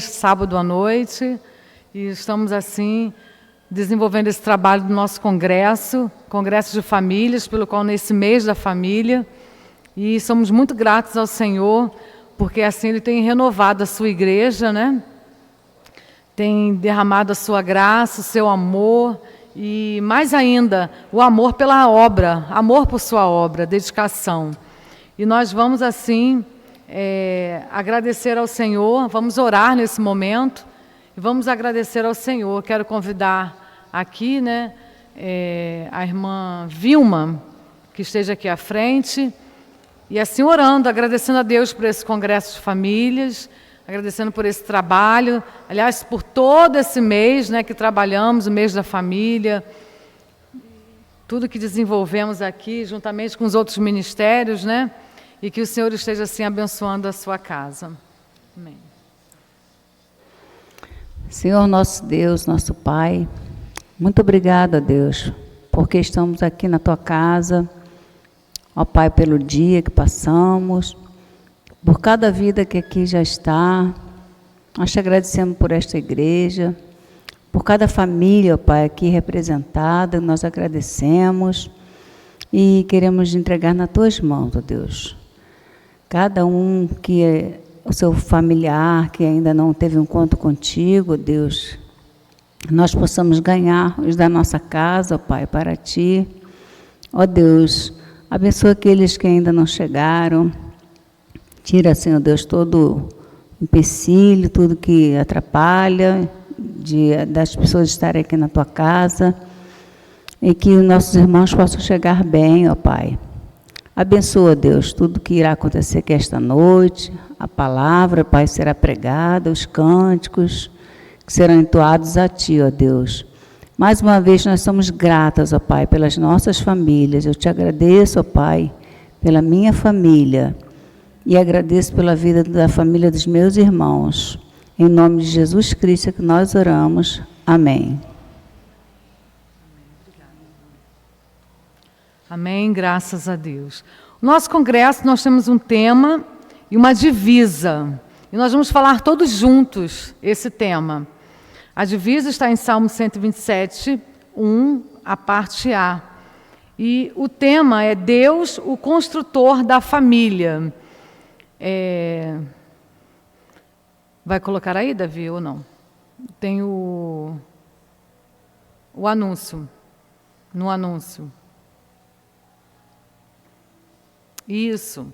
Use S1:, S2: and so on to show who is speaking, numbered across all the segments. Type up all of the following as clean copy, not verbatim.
S1: Sábado à noite, e estamos assim desenvolvendo esse trabalho do nosso congresso de famílias, pelo qual nesse mês da família, e somos muito gratos ao Senhor, porque assim Ele tem renovado a sua igreja, né? Tem derramado a sua graça, o seu amor, e mais ainda, o amor pela obra, amor por sua obra, dedicação. E nós vamos assim agradecer ao Senhor, vamos orar nesse momento e vamos agradecer ao Senhor. Quero convidar aqui, né, a irmã Vilma, que esteja aqui à frente, e assim orando, agradecendo a Deus por esse congresso de famílias, agradecendo por esse trabalho, aliás, por todo esse mês, né, que trabalhamos, o mês da família, tudo que desenvolvemos aqui, juntamente com os outros ministérios, né, e que o Senhor esteja assim abençoando a sua casa. Amém.
S2: Senhor nosso Deus, nosso Pai, muito obrigado, a Deus, porque estamos aqui na Tua casa, ó Pai, pelo dia que passamos, por cada vida que aqui já está. Nós te agradecemos por esta igreja, por cada família, ó Pai, aqui representada, nós agradecemos e queremos entregar nas Tuas mãos, ó Deus. Cada um que é o seu familiar, que ainda não teve um encontro contigo, ó Deus, nós possamos ganhar os da nossa casa, ó Pai, para Ti. Ó Deus, abençoa aqueles que ainda não chegaram. Tira, Senhor Deus, todo empecilho, tudo que atrapalha das pessoas estarem aqui na Tua casa, e que os nossos irmãos possam chegar bem, ó Pai. Abençoa, Deus, tudo que irá acontecer aqui esta noite, a palavra, Pai, será pregada, os cânticos que serão entoados a Ti, ó Deus. Mais uma vez nós somos gratas, ó Pai, pelas nossas famílias. Eu Te agradeço, ó Pai, pela minha família, e agradeço pela vida da família dos meus irmãos. Em nome de Jesus Cristo que nós oramos. Amém.
S1: Amém, graças a Deus. No nosso congresso nós temos um tema e uma divisa. E nós vamos falar todos juntos esse tema. A divisa está em Salmo 127, 1, a parte A. E o tema é Deus, o construtor da família. Vai colocar aí, Davi, ou não? Tem o anúncio. No anúncio. Isso.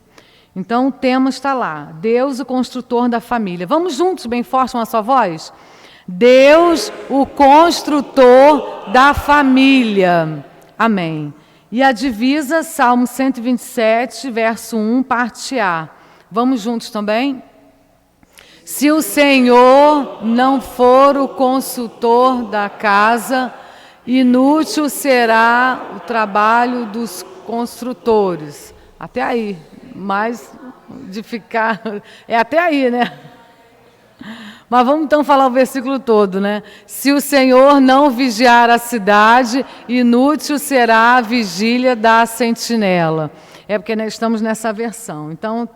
S1: Então, o tema está lá. Deus, o construtor da família. Vamos juntos, bem forte, com a sua voz? Deus, o construtor da família. Amém. E a divisa, Salmo 127, verso 1, parte A. Vamos juntos também? Se o Senhor não for o consultor da casa, inútil será o trabalho dos construtores. Até aí, mas de ficar... É até aí, né? Mas vamos então falar o versículo todo, né? Se o Senhor não vigiar a cidade, inútil será a vigília da sentinela. É porque nós estamos nessa versão. Então,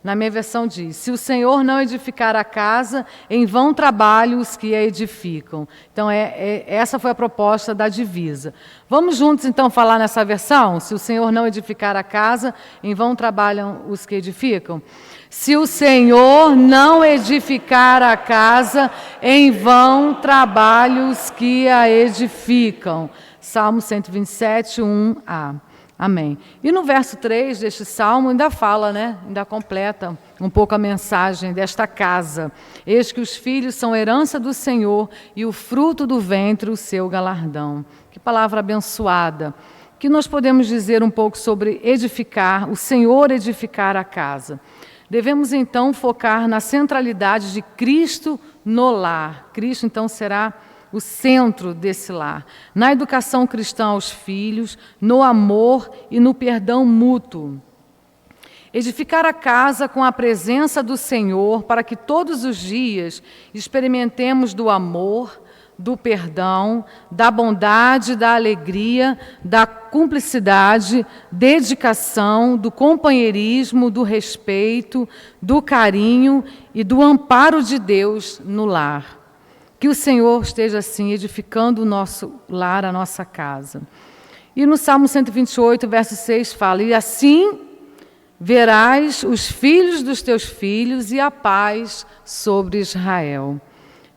S1: na minha versão diz, se o Senhor não edificar a casa, em vão trabalham os que a edificam. Então, essa foi a proposta da divisa. Vamos juntos, então, falar nessa versão? Se o Senhor não edificar a casa, em vão trabalham os que edificam? Se o Senhor não edificar a casa, em vão trabalham os que a edificam. Salmo 127, 1a. Amém. E no verso 3 deste salmo ainda fala, né? Ainda completa um pouco a mensagem desta casa. Eis que os filhos são herança do Senhor e o fruto do ventre o seu galardão. Que palavra abençoada. Que nós podemos dizer um pouco sobre edificar, o Senhor edificar a casa. Devemos então focar na centralidade de Cristo no lar. Cristo então será o centro desse lar, na educação cristã aos filhos, no amor e no perdão mútuo. Edificar a casa com a presença do Senhor, para que todos os dias experimentemos do amor, do perdão, da bondade, da alegria, da cumplicidade, dedicação, do companheirismo, do respeito, do carinho e do amparo de Deus no lar. Que o Senhor esteja assim edificando o nosso lar, a nossa casa. E no Salmo 128, verso 6 fala: e assim verás os filhos dos teus filhos e a paz sobre Israel.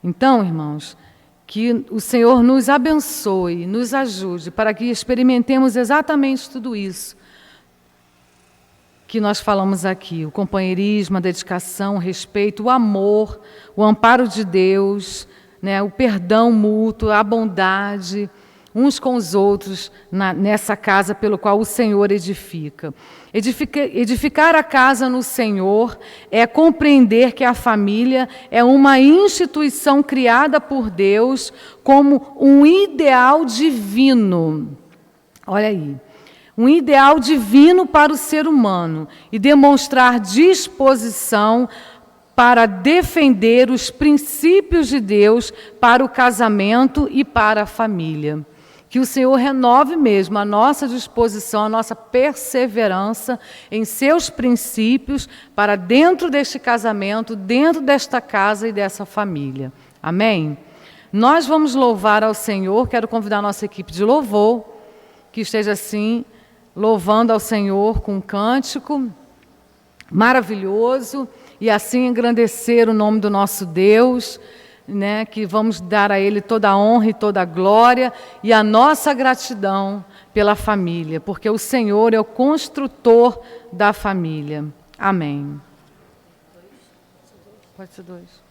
S1: Então, irmãos, que o Senhor nos abençoe, nos ajude, para que experimentemos exatamente tudo isso que nós falamos aqui: o companheirismo, a dedicação, o respeito, o amor, o amparo de Deus, né, o perdão mútuo, a bondade uns com os outros nessa casa pelo qual o Senhor edifica. Edificar a casa no Senhor é compreender que a família é uma instituição criada por Deus como um ideal divino. Olha aí. Um ideal divino para o ser humano e demonstrar disposição para defender os princípios de Deus para o casamento e para a família. Que o Senhor renove mesmo a nossa disposição, a nossa perseverança em seus princípios para dentro deste casamento, dentro desta casa e dessa família. Amém? Nós vamos louvar ao Senhor. Quero convidar a nossa equipe de louvor, que esteja assim, louvando ao Senhor com um cântico maravilhoso e assim engrandecer o nome do nosso Deus, né, que vamos dar a Ele toda a honra e toda a glória e a nossa gratidão pela família, porque o Senhor é o construtor da família. Amém. Pode ser 2.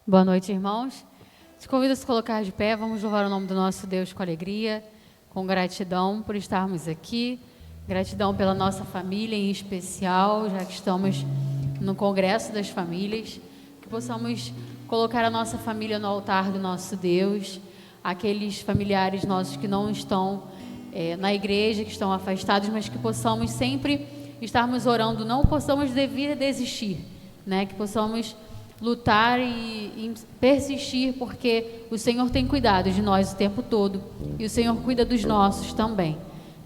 S3: Boa noite, irmãos. Te convido a se colocar de pé. Vamos louvar o nome do nosso Deus com alegria, com gratidão por estarmos aqui. Gratidão pela nossa família em especial, já que estamos no Congresso das Famílias. Que possamos colocar a nossa família no altar do nosso Deus. Aqueles familiares nossos que não estão na igreja, que estão afastados, mas que possamos sempre estarmos orando, não possamos desistir, né? Que possamos lutar e persistir, porque o Senhor tem cuidado de nós o tempo todo e o Senhor cuida dos nossos também.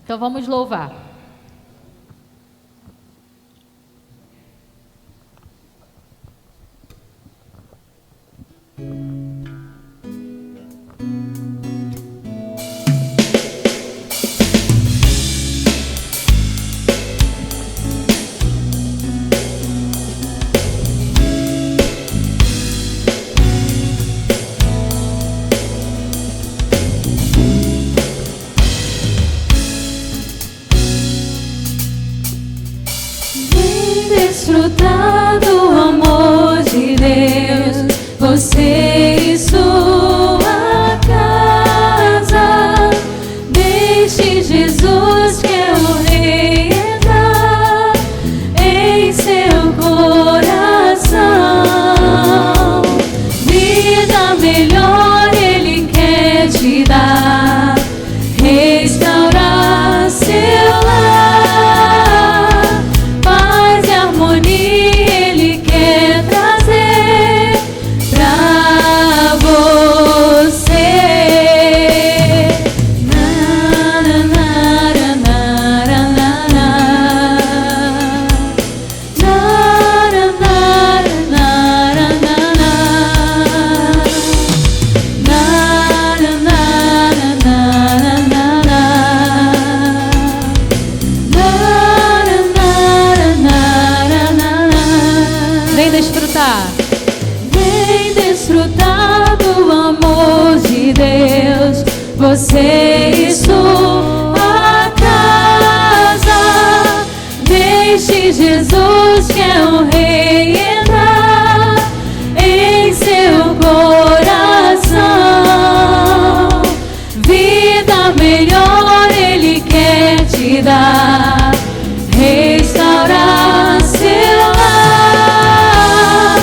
S3: Então vamos louvar.
S4: Desfrutar do amor de Deus, você e sua casa. Deixe Jesus, que é o Rei, entrar em seu coração. Vida melhor Ele quer te dar, restaurar seu lar. Ele quer trazer pra você. Na, na, na, na, na, na, na, na. Na, na, na, na, na, na, na. Na, na, na, na, na, na, na.
S3: Vem desfrutar.
S4: Vem desfrutar do amor de Deus, você e sua casa. Deixe Jesus, que é o Rei, entrar em seu coração. Vida melhor Ele quer te dar, restaurar seu lar.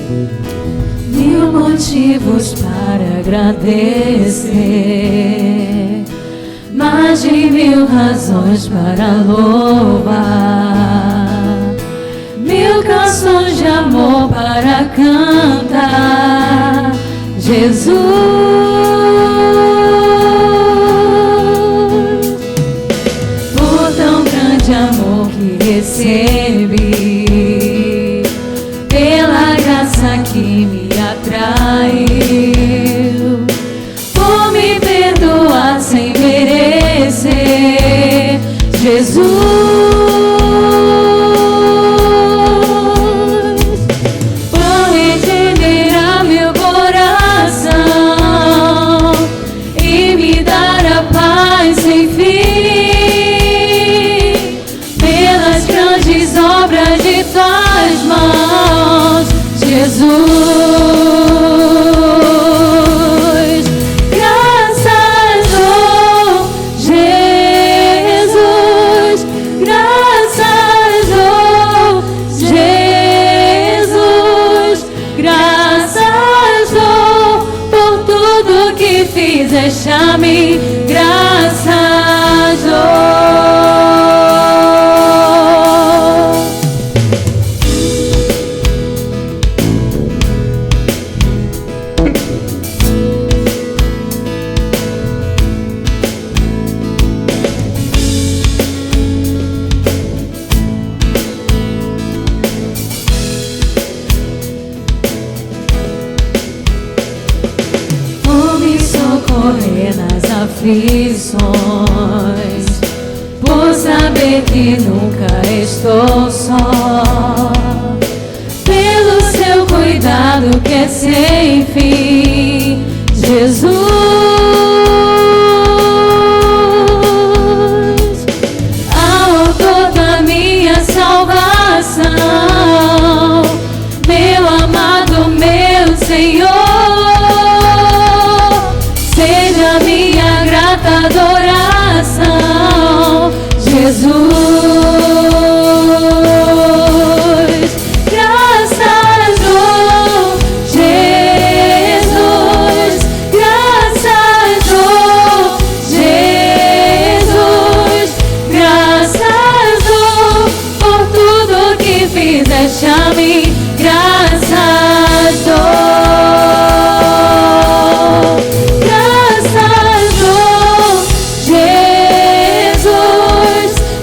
S4: Mil motivos para agradecer, mais de 1000 razões para louvar, 1000 canções de amor para cantar. Jesus, por tão grande amor que recebi, pela graça que me atraiu, por me perdoar sem merecer. Jesus, por regenerar meu coração e me dar a paz sem fim, pelas grandes obras de tuas mãos. Jesus, graças, oh Jesus, graças, oh Jesus, graças, oh, por tudo que fizeste a mim, graças, oh. Por me socorrer nas aflições, por saber que nunca estou só, pelo seu cuidado que é sem fim. Jesus, autor da minha salvação, meu amado, meu Senhor, seja minha grata adoração. Jesus, graças, oh Jesus, graças, oh Jesus, graças, oh, por tudo que fizeste a mim, graças, oh. Graças, oh Jesus,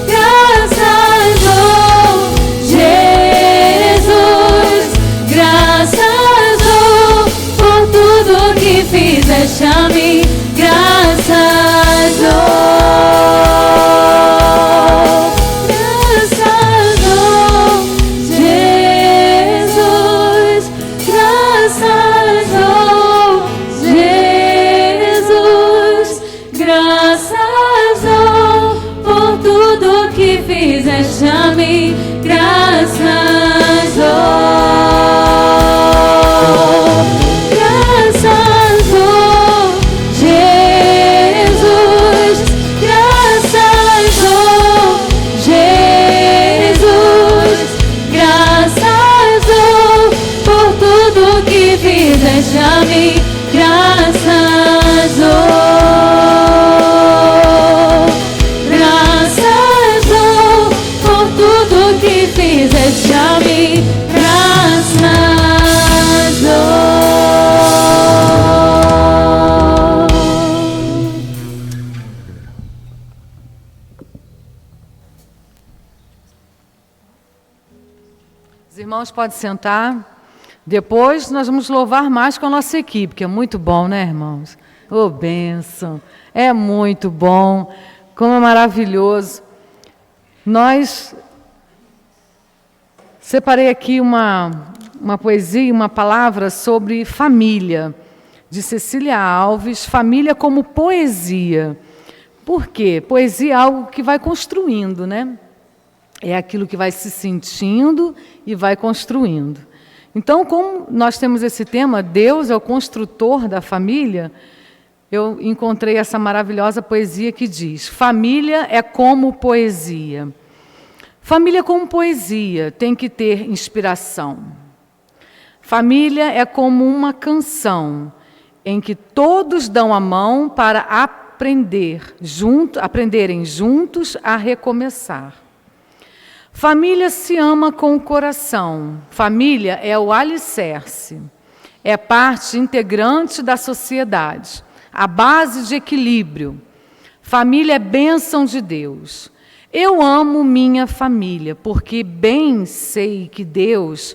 S4: graças, oh Jesus, graças, oh, por tudo que fizeste a mim, graças, oh. Graças, oh Jesus, graças, oh Jesus, graças, oh, por tudo que fizeste a mim, graças, oh. Graças, oh Jesus, graças, oh Jesus, graças, oh, por tudo que fizeste a mim, graças, oh. Graças, oh, por tudo que fizeste a mim, graças, oh.
S1: Os irmãos podem sentar. Depois nós vamos louvar mais com a nossa equipe, que é muito bom, né, irmãos? Ô, bênção! É muito bom, como é maravilhoso. Nós separei aqui uma poesia, uma palavra sobre família, de Cecília Alves, família como poesia. Por quê? Poesia é algo que vai construindo, né? É aquilo que vai se sentindo e vai construindo. Então, como nós temos esse tema, Deus é o construtor da família, eu encontrei essa maravilhosa poesia que diz: família é como poesia. Família como poesia tem que ter inspiração. Família é como uma canção em que todos dão a mão para aprenderem juntos a recomeçar. Família se ama com o coração. Família é o alicerce. É parte integrante da sociedade, a base de equilíbrio. Família é bênção de Deus. Eu amo minha família, porque bem sei que Deus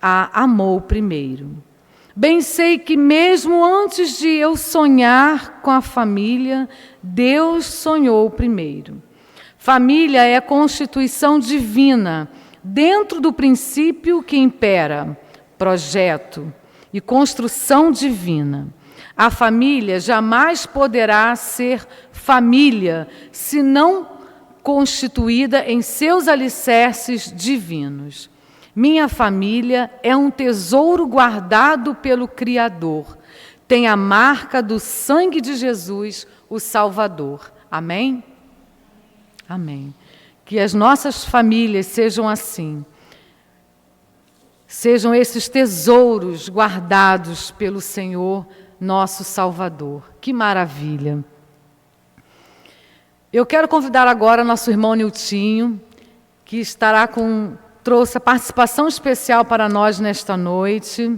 S1: a amou primeiro. Bem sei que mesmo antes de eu sonhar com a família, Deus sonhou primeiro. Família é constituição divina, dentro do princípio que impera, projeto e construção divina. A família jamais poderá ser família se não constituída em seus alicerces divinos. Minha família é um tesouro guardado pelo Criador. Tem a marca do sangue de Jesus, o Salvador. Amém? Amém. Que as nossas famílias sejam assim. Sejam esses tesouros guardados pelo Senhor, nosso Salvador. Que maravilha. Eu quero convidar agora nosso irmão Niltinho, que trouxe a participação especial para nós nesta noite.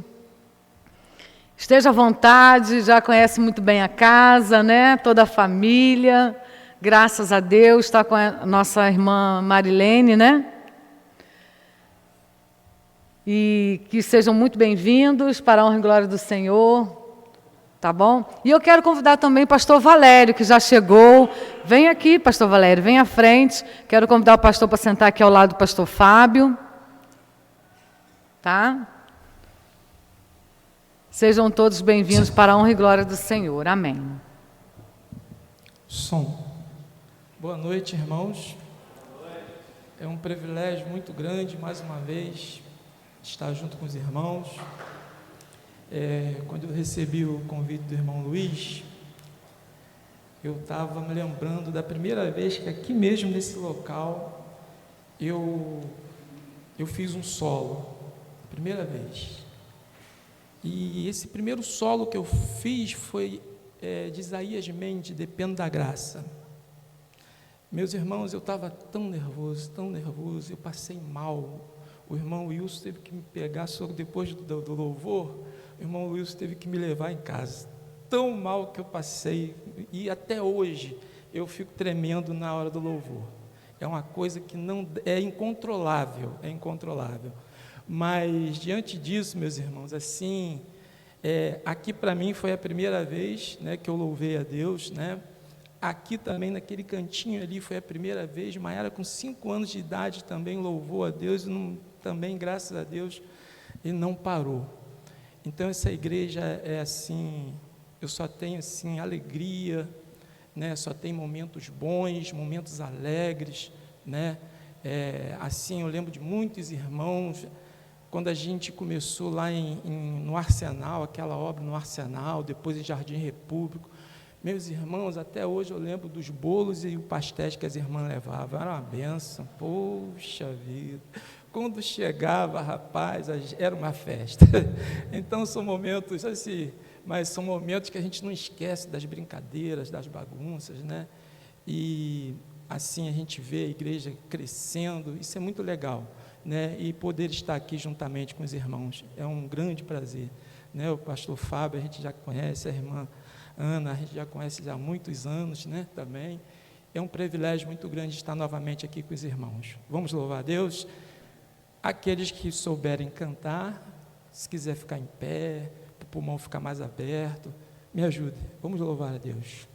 S1: Esteja à vontade, já conhece muito bem a casa, né? Toda a família. Graças a Deus, está com a nossa irmã Marilene, né? E que sejam muito bem-vindos para a honra e glória do Senhor. Tá bom? E eu quero convidar também o pastor Valério, que já chegou. Vem aqui, pastor Valério, vem à frente. Quero convidar o pastor para sentar aqui ao lado do pastor Fábio. Tá? Sejam todos bem-vindos para a honra e glória do Senhor. Amém.
S5: Som. Boa noite, irmãos. É um privilégio muito grande, mais uma vez, estar junto com os irmãos. Quando eu recebi o convite do irmão Luiz, eu estava me lembrando da primeira vez que aqui mesmo nesse local eu fiz um solo, primeira vez. E esse primeiro solo que eu fiz foi de Isaías Mendes, Dependo da Graça. Meus irmãos, eu estava tão nervoso, eu passei mal. O irmão Wilson teve que me pegar só depois do louvor. O irmão Wilson teve que me levar em casa. Tão mal que eu passei, e até hoje eu fico tremendo na hora do louvor. É uma coisa que não é incontrolável, Mas diante disso, meus irmãos, assim, aqui para mim foi a primeira vez, né, que eu louvei a Deus, né? Aqui também, naquele cantinho ali, foi a primeira vez. Maiara, com 5 anos de idade, também louvou a Deus, e também, graças a Deus, ele não parou. Então, essa igreja é assim, eu só tenho assim, alegria, né? Só tem momentos bons, momentos alegres, né? Assim, eu lembro de muitos irmãos, quando a gente começou lá no Arsenal, aquela obra no Arsenal, depois em Jardim Repúblico, meus irmãos, até hoje eu lembro dos bolos e o pastéis que as irmãs levavam, era uma bênção, poxa vida, quando chegava, rapaz, era uma festa. Então são momentos assim, mas são momentos que a gente não esquece das brincadeiras, das bagunças, né? E assim a gente vê a igreja crescendo, isso é muito legal, né? E poder estar aqui juntamente com os irmãos, é um grande prazer, né? O pastor Fábio, a gente já conhece, a irmã Ana, a gente já conhece há muitos anos, né, também. É um privilégio muito grande estar novamente aqui com os irmãos. Vamos louvar a Deus. Aqueles que souberem cantar, se quiser ficar em pé, para o pulmão ficar mais aberto, me ajude. Vamos louvar a Deus.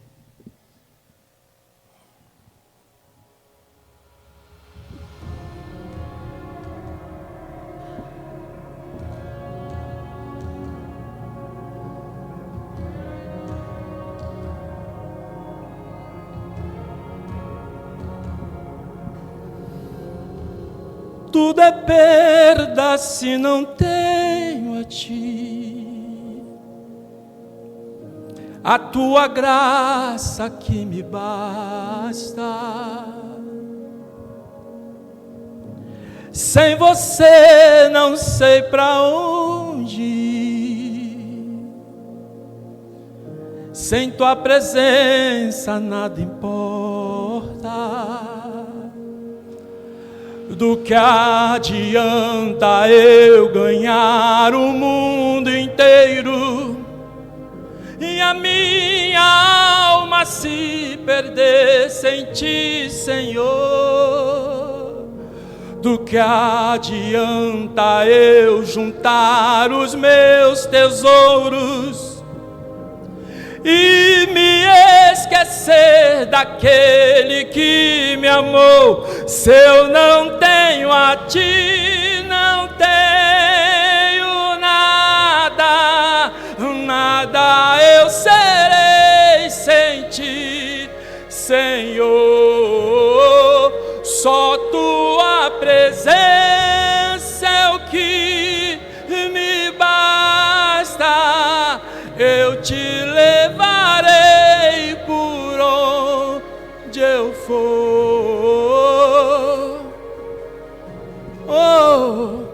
S5: Tudo é perda se não tenho a ti, a tua graça que me basta. Sem você não sei para onde sem tua presença nada importa. Do que adianta eu ganhar o mundo inteiro e a minha alma se perder sem ti, Senhor? Do que adianta eu juntar os meus tesouros e me esquecer daquele que me amou? Se eu não tenho a ti, não tenho nada, nada eu serei sem ti, Senhor. Só tua presença é o que me basta. Eu te levarei por onde eu for. Oh.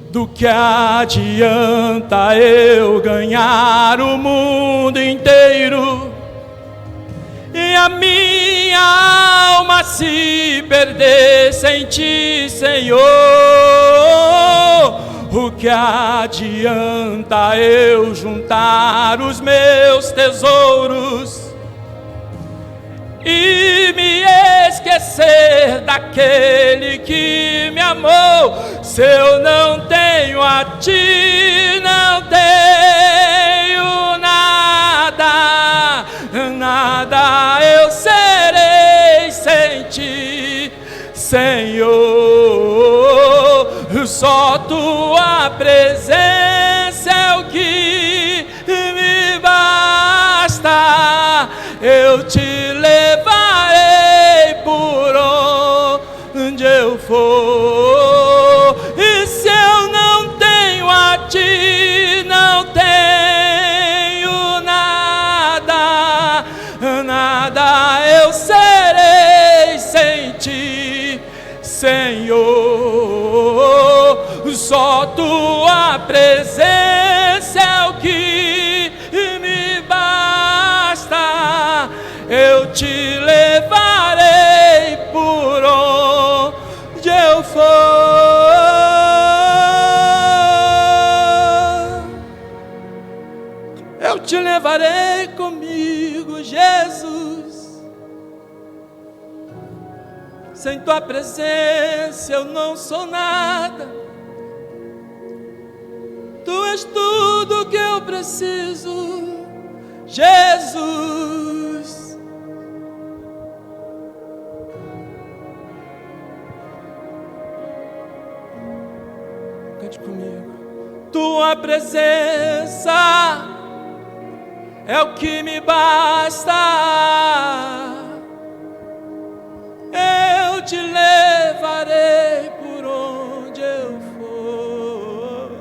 S5: Do que adianta eu ganhar o mundo inteiro e a minha alma se perder sem ti, Senhor? O que adianta eu juntar os meus tesouros e me esquecer daquele que me amou? Se eu não tenho a ti, não tenho nada, nada eu serei sem ti, Senhor. Só tua presença é o que me basta. Eu te levarei por onde eu for. E se eu não tenho a ti, não tenho nada, nada eu serei sem ti, Senhor. Só tua presença é o que me basta. Eu te levarei por onde eu for. Eu te levarei comigo, Jesus. Sem tua presença eu não sou nada. Tu és tudo que eu preciso, Jesus. Cante comigo. Tua presença é o que me basta. Eu te levarei por onde eu for.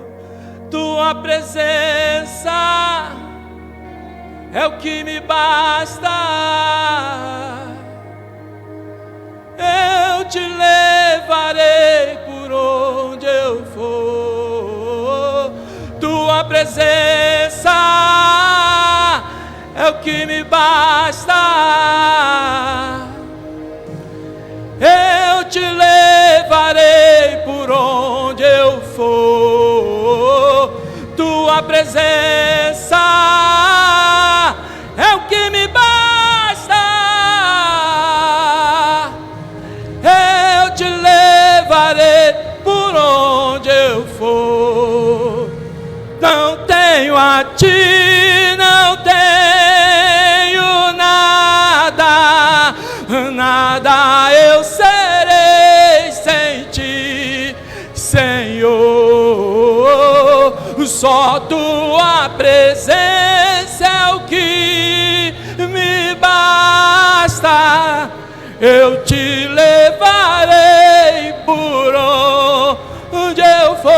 S5: Tua presença é o que me basta. Eu te levarei por onde eu for. Tua presença é o que me basta. Eu te levarei por onde eu for. Tua presença é o que me basta. Eu te levarei por onde eu for. Não tenho a ti, não tenho nada, nada eu serei sem ti, Senhor. Só tua presença é o que me basta. Eu te levarei por onde eu for.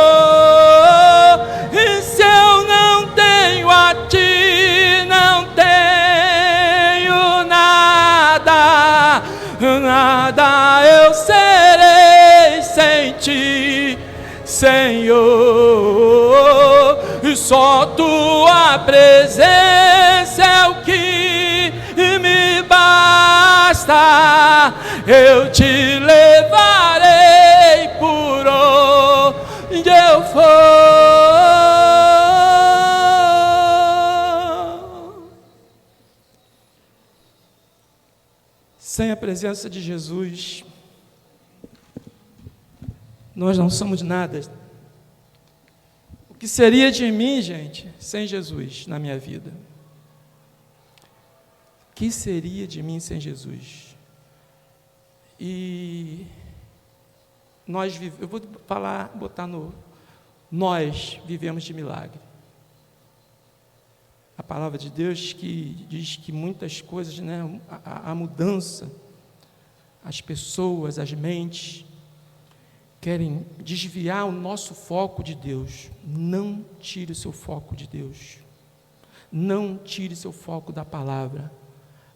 S5: E se eu não tenho a ti, não tenho nada, nada eu serei sem ti, Senhor. só tua presença é o que me basta. Eu te levarei por onde eu for. Sem a presença de Jesus, nós não somos nada. O que seria de mim, gente, sem Jesus na minha vida? O que seria de mim sem Jesus? E eu vou botar nós vivemos de milagre. A palavra de Deus que diz que muitas coisas, né, a mudança, as pessoas, as mentes, querem desviar o nosso foco de Deus. Não tire o seu foco de Deus. Não tire seu foco da palavra.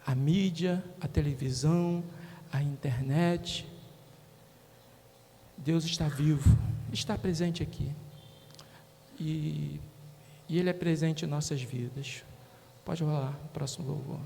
S5: A mídia, a televisão, a internet. Deus está vivo, está presente aqui. E Ele é presente em nossas vidas. Pode rolar o próximo louvor.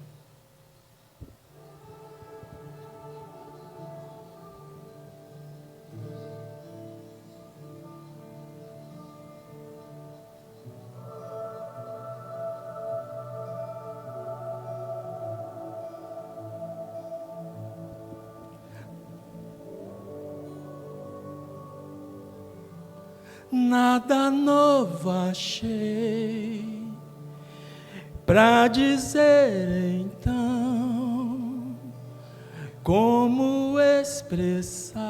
S5: Nada novo achei pra dizer então, como expressar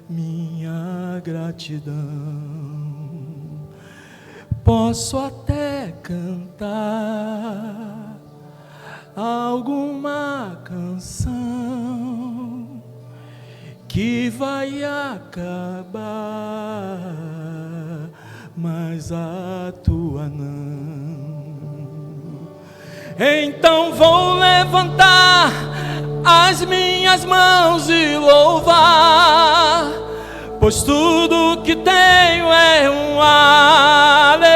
S5: minha gratidão. Posso até cantar alguma canção que vai acabar, mas a tua não. Então vou levantar as minhas mãos e louvar, pois tudo que tenho é um aleluia,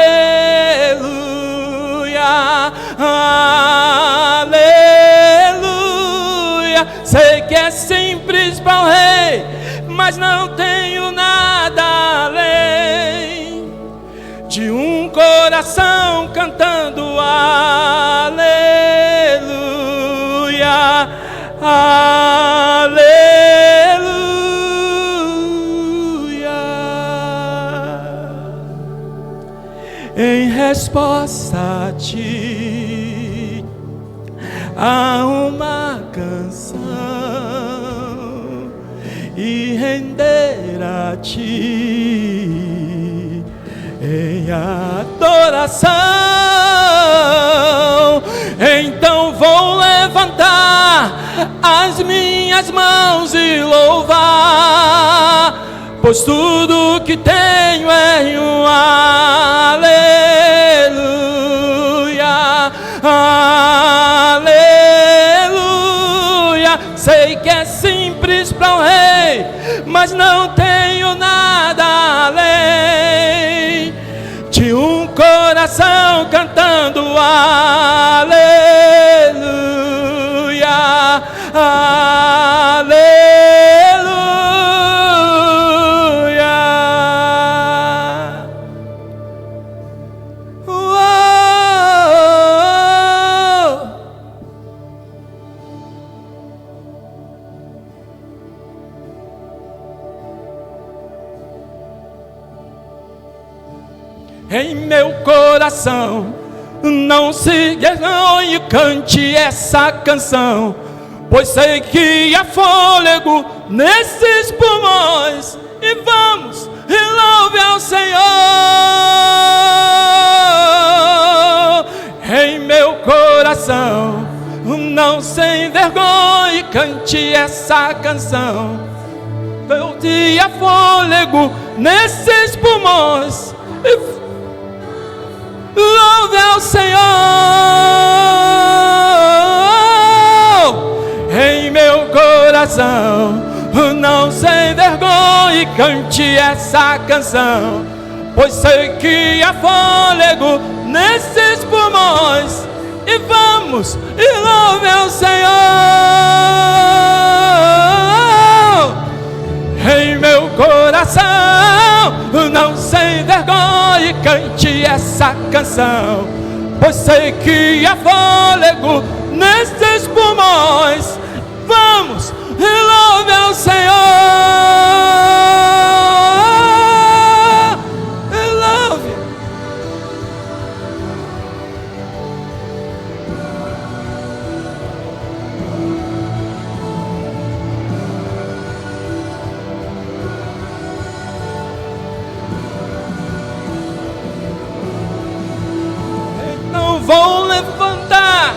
S5: aleluia. Sei que é simples para o rei, mas não tenho nada além de um coração cantando aleluia, aleluia. Em resposta a ti, a uma canção e render a ti em adoração. Então vou levantar as minhas mãos e louvar, pois tudo que tenho é um aleluia, aleluia. Sei que é simples para o rei, mas não tenho nada além de um coração cantando aleluia, aleluia. Em meu coração não se envergonhe, cante essa canção, pois sei que há fôlego nesses pulmões. E vamos, e louve ao Senhor. Em meu coração não se envergonhe, cante essa canção, pois há fôlego nesses pulmões. Louve ao Senhor. Em meu coração não se envergonhe, cante essa canção, pois sei que há fôlego nesses pulmões. E vamos, e louve ao Senhor. Em meu coração não se envergonhe, cante essa canção, pois sei que há fôlego nesses pulmões. Vamos, e louve ao Senhor. E louve. Então vou levantar.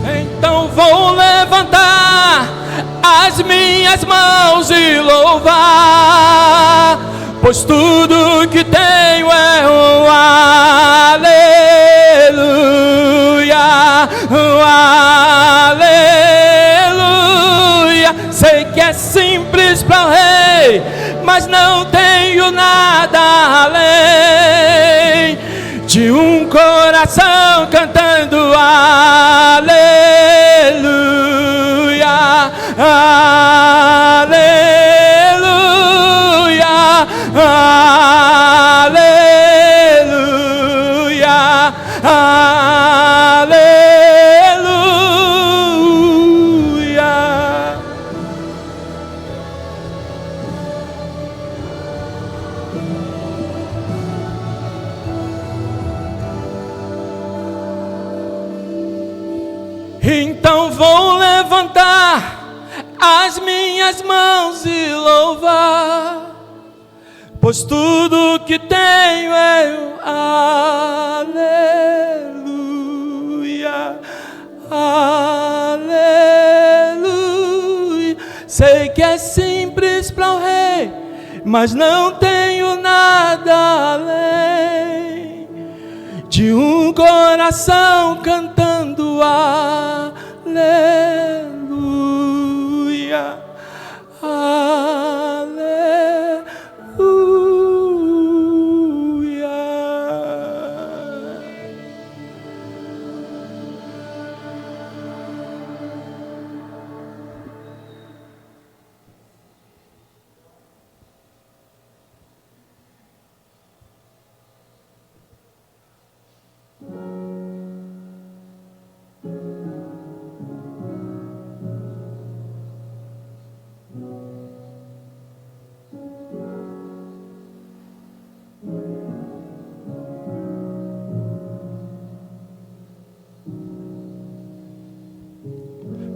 S5: Então vou levantar as minhas mãos e louvar, pois tudo que tenho é um aleluia, um aleluia. Sei que é simples para o rei, mas não tenho nada além de um coração cantando aleluia, aleluia, aleluia, aleluia. Então vou levantar as minhas mãos e louvar, pois tudo que tenho é um aleluia, aleluia. Sei que é simples para o rei, mas não tenho nada além de um coração cantando aleluia, aleluia.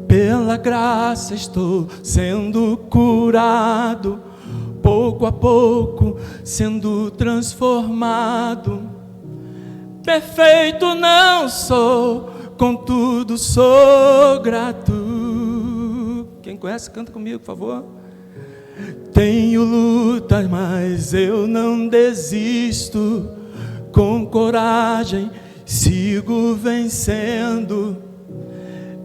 S5: Pela graça estou sendo curado, pouco a pouco sendo transformado. Perfeito não sou, contudo sou grato. Quem conhece, canta comigo, por favor. Tenho lutas, mas eu não desisto. Com coragem sigo vencendo.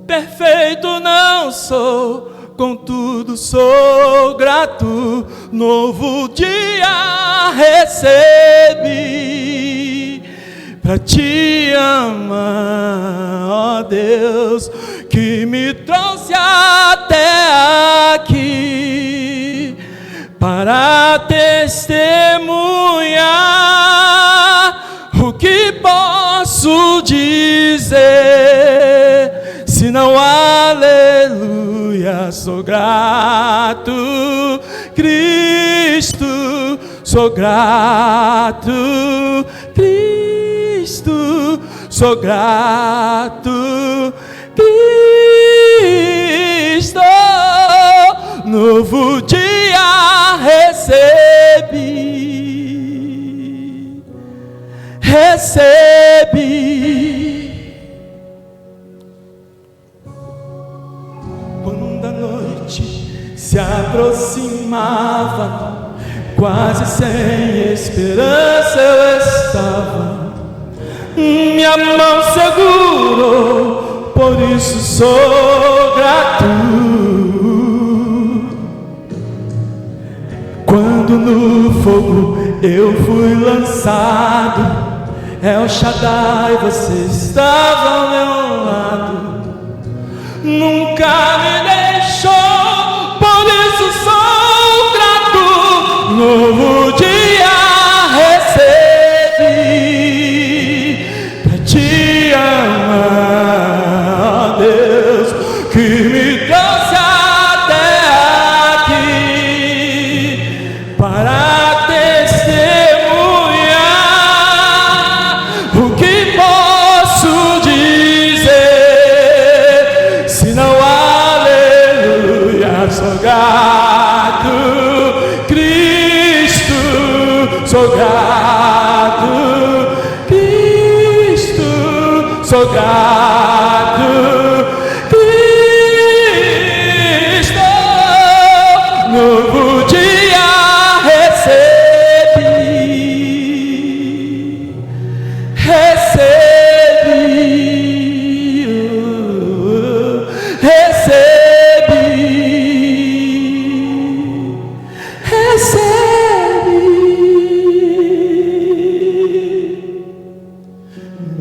S5: Perfeito não sou, contudo sou grato. Novo dia recebi pra te amar, ó Deus, que me trouxe até aqui para testemunhar. O que posso dizer? Se não aleluia, sou grato, Cristo, sou grato, Cristo, sou grato, Cristo. Novo dia recebi. Quando a noite se aproximava, quase sem esperança eu estava. Minha mão segurou, por isso sou grato. Quando no fogo eu fui lançado, El Shaddai, você estava ao meu lado. Nunca me deixou, por isso sou grato. Novo dia recebi pra te amar, ó Deus, que me trouxe até aqui para testemunhar. O que posso dizer se não aleluia? Sou grato, Cristo, sou grato, Cristo, sou grato, Cristo, novo dia recebi,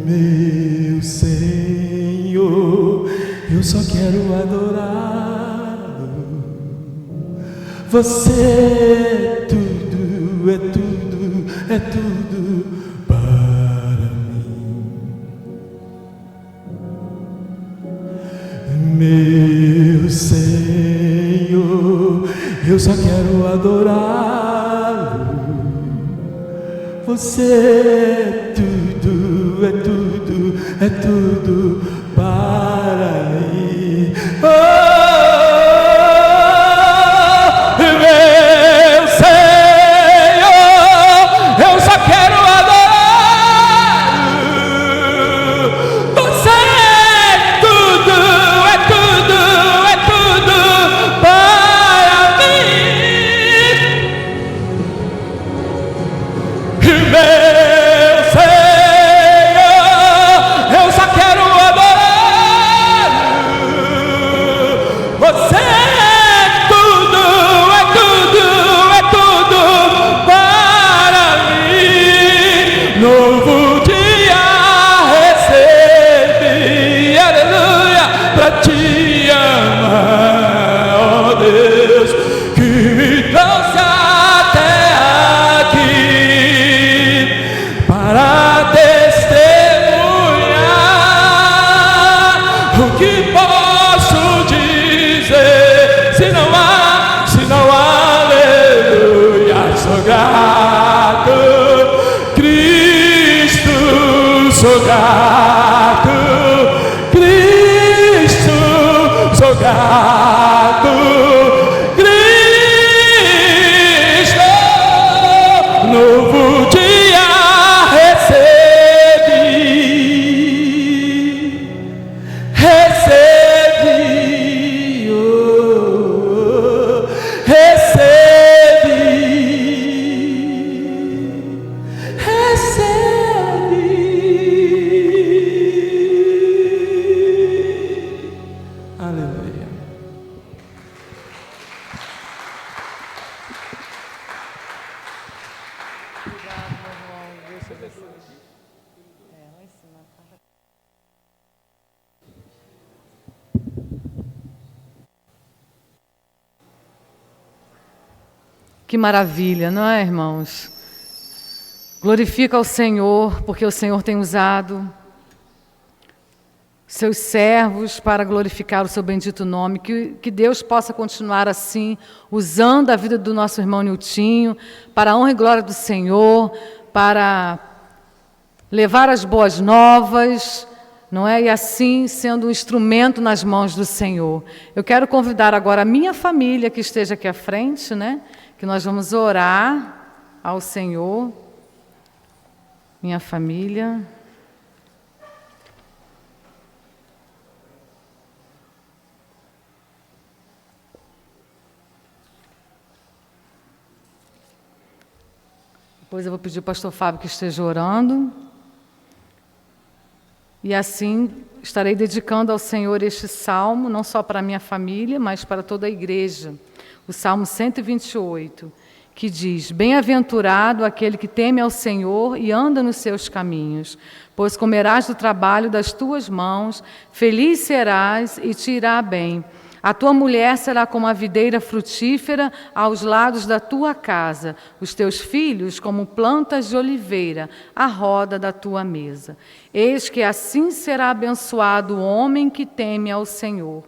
S5: meu Senhor, eu só quero adorá-lo. Você é tudo, é tudo, é tudo para mim. Meu Senhor, eu só quero adorá-lo. Você é tudo, é tudo, é tudo para mim. Oh, meu Senhor, eu só quero adorá-lo. Você é tudo, é tudo, é tudo para mim. Meu Senhor, eu só quero adorá-lo. Você é tudo, é tudo, é tudo para mim. Novo dia recebi, aleluia, pra te amar, ó Deus, que me trouxe até aqui para testemunhar. O que posso dizer se não há aleluia? Sou grato, Cristo, sou grato, Cristo, sou grato, Cristo, novo dia recebi, oh, recebi. Aleluia.
S1: Que maravilha, não é, irmãos? Glorifica ao Senhor, porque o Senhor tem usado seus servos para glorificar o seu bendito nome. Que Deus possa continuar assim, usando a vida do nosso irmão Niltinho, para a honra e glória do Senhor, para levar as boas novas, não é? E assim sendo um instrumento nas mãos do Senhor. Eu quero convidar agora a minha família que esteja aqui à frente, né? Que nós vamos orar ao Senhor. Minha família. Depois eu vou pedir ao pastor Fábio que esteja orando. E assim estarei dedicando ao Senhor este salmo, não só para a minha família, mas para toda a igreja. O Salmo 128, que diz: Bem-aventurado aquele que teme ao Senhor e anda nos seus caminhos, pois comerás do trabalho das tuas mãos, feliz serás e te irá bem. A tua mulher será como a videira frutífera aos lados da tua casa, os teus filhos como plantas de oliveira à roda da tua mesa. Eis que assim será abençoado o homem que teme ao Senhor.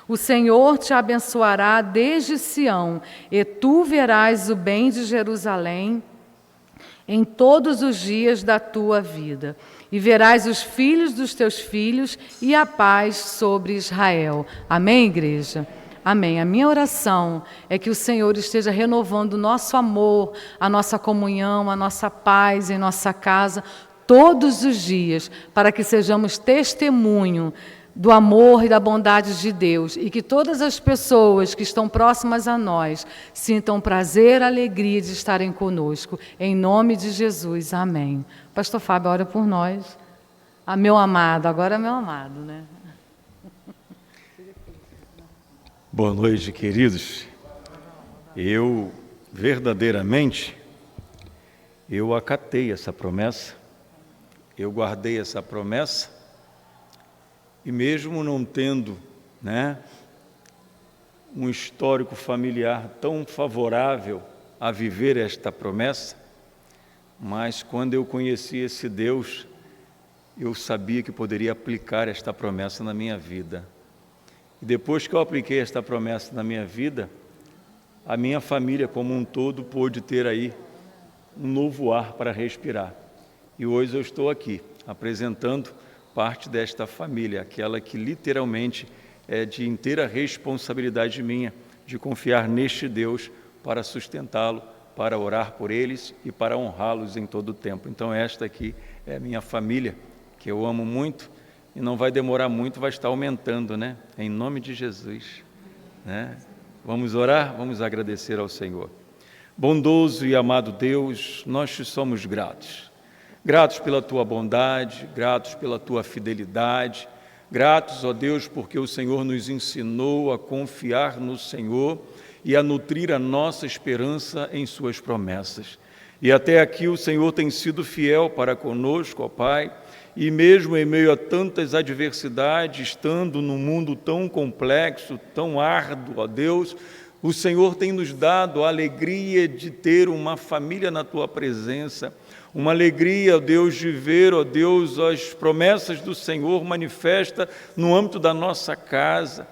S1: O Senhor te abençoará desde Sião, e tu verás o bem de Jerusalém em todos os dias da tua vida. E verás os filhos dos teus filhos e a paz sobre Israel. Amém, igreja? Amém. A minha oração é que o Senhor esteja renovando o nosso amor, a nossa comunhão, a nossa paz em nossa casa, todos os dias, para que sejamos testemunho do amor e da bondade de Deus, e que todas as pessoas que estão próximas a nós sintam prazer, alegria de estarem conosco. Em nome de Jesus, amém. Pastor Fábio, ora por nós. Ah, meu amado, agora é meu amado, né?
S6: Boa noite, queridos. Eu, verdadeiramente, eu acatei essa promessa, eu guardei essa promessa, e mesmo não tendo, um histórico familiar tão favorável a viver esta promessa, mas quando eu conheci esse Deus, eu sabia que poderia aplicar esta promessa na minha vida. E depois que eu apliquei esta promessa na minha vida, a minha família como um todo pôde ter aí um novo ar para respirar. E hoje eu estou aqui apresentando parte desta família, aquela que literalmente é de inteira responsabilidade minha, de confiar neste Deus para sustentá-lo, para orar por eles e para honrá-los em todo o tempo. Então esta aqui é a minha família, que eu amo muito, e não vai demorar muito, vai estar aumentando, em nome de Jesus. Vamos orar, vamos agradecer ao Senhor. Bondoso e amado Deus, nós te somos gratos. Gratos pela tua bondade, gratos pela tua fidelidade, gratos, ó Deus, porque o Senhor nos ensinou a confiar no Senhor e a nutrir a nossa esperança em suas promessas. E até aqui o Senhor tem sido fiel para conosco, ó Pai, e mesmo em meio a tantas adversidades, estando num mundo tão complexo, tão árduo, ó Deus, o Senhor tem nos dado a alegria de ter uma família na tua presença, uma alegria, ó Deus, de ver, ó Deus, as promessas do Senhor manifesta no âmbito da nossa casa.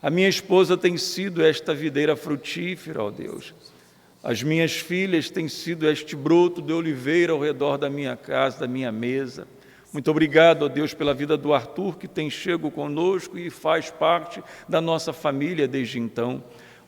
S6: A minha esposa tem sido esta videira frutífera, ó Deus. As minhas filhas têm sido este broto de oliveira ao redor da minha casa, da minha mesa. Muito obrigado, ó Deus, pela vida do Arthur, que tem chego conosco e faz parte da nossa família desde então.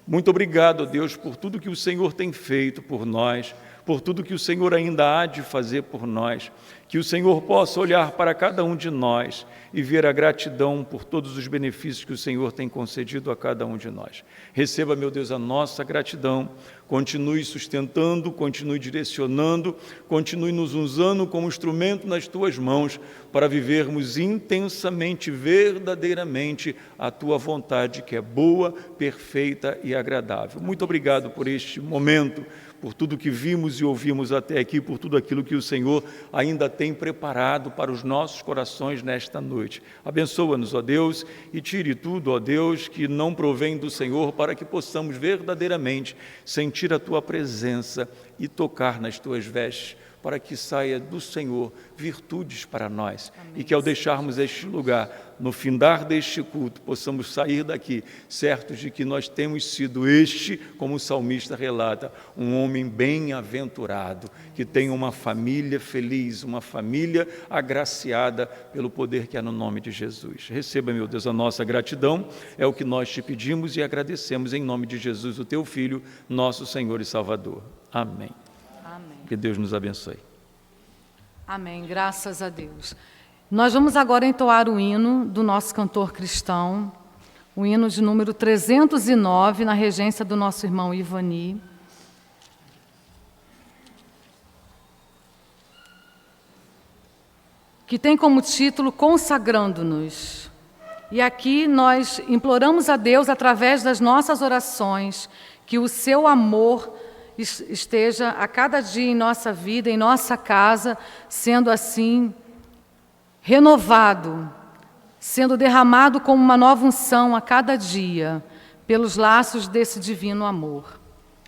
S6: Muito obrigado, ó Deus, por tudo que o Senhor tem feito por nós, por tudo que o Senhor ainda há de fazer por nós, que o Senhor possa olhar para cada um de nós e ver a gratidão por todos os benefícios que o Senhor tem concedido a cada um de nós. Receba, meu Deus, a nossa gratidão, continue sustentando, continue direcionando, continue nos usando como instrumento nas Tuas mãos para vivermos intensamente, verdadeiramente a Tua vontade, que é boa, perfeita e agradável. Muito obrigado por este momento, por tudo que vimos e ouvimos até aqui, por tudo aquilo que o Senhor ainda tem preparado para os nossos corações nesta noite. Abençoa-nos, ó Deus, e tire tudo, ó Deus, que não provém do Senhor, para que possamos verdadeiramente sentir a Tua presença e tocar nas Tuas vestes, para que saia do Senhor virtudes para nós. Amém. E que ao deixarmos este lugar, no findar deste culto, possamos sair daqui certos de que nós temos sido como o salmista relata, um homem bem-aventurado, que tem uma família feliz, uma família agraciada pelo poder que há no nome de Jesus. Receba, meu Deus, a nossa gratidão, é o que nós te pedimos e agradecemos em nome de Jesus, o Teu Filho, nosso Senhor e Salvador. Amém. Que Deus nos abençoe.
S1: Amém, graças a Deus. Nós vamos agora entoar o hino do nosso cantor cristão, o hino de número 309, na regência do nosso irmão Ivani. que tem como título Consagrando-nos. E aqui nós imploramos a Deus, através das nossas orações, que o seu amor esteja a cada dia em nossa vida, em nossa casa, sendo assim renovado, sendo derramado como uma nova unção a cada dia, pelos laços desse divino amor.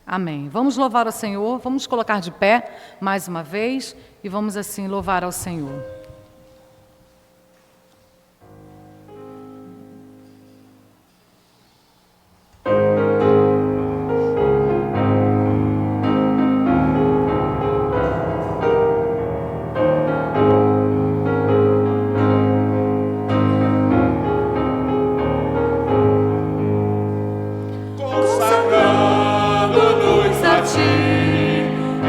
S1: Amém. Vamos louvar ao Senhor, vamos colocar de pé mais uma vez e vamos assim louvar ao Senhor.
S4: Consagrando-nos a Ti,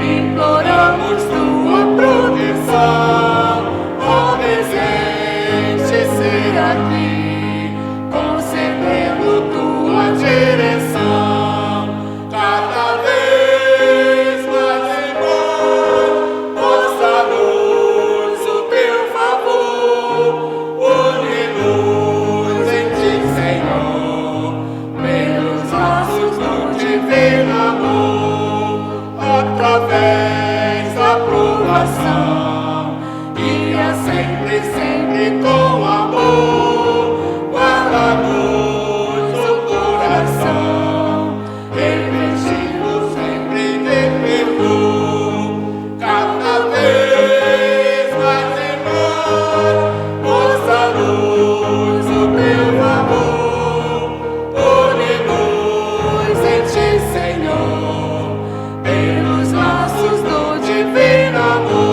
S4: imploramos Tua proteção, ó presente ser aqui, concedendo Tua direção, cada vez mais em nós, mostra-nos o Teu favor, une-nos em Ti, Senhor, pelos laços do divino amor, através da provação, guia sempre, sempre com amor, guarda-nos o coração, revestindo sempre de perdão, cada vez mais em nós, mostra-nos o Teu amor, une-nos em Ti, Senhor, pelos laços do divino amor.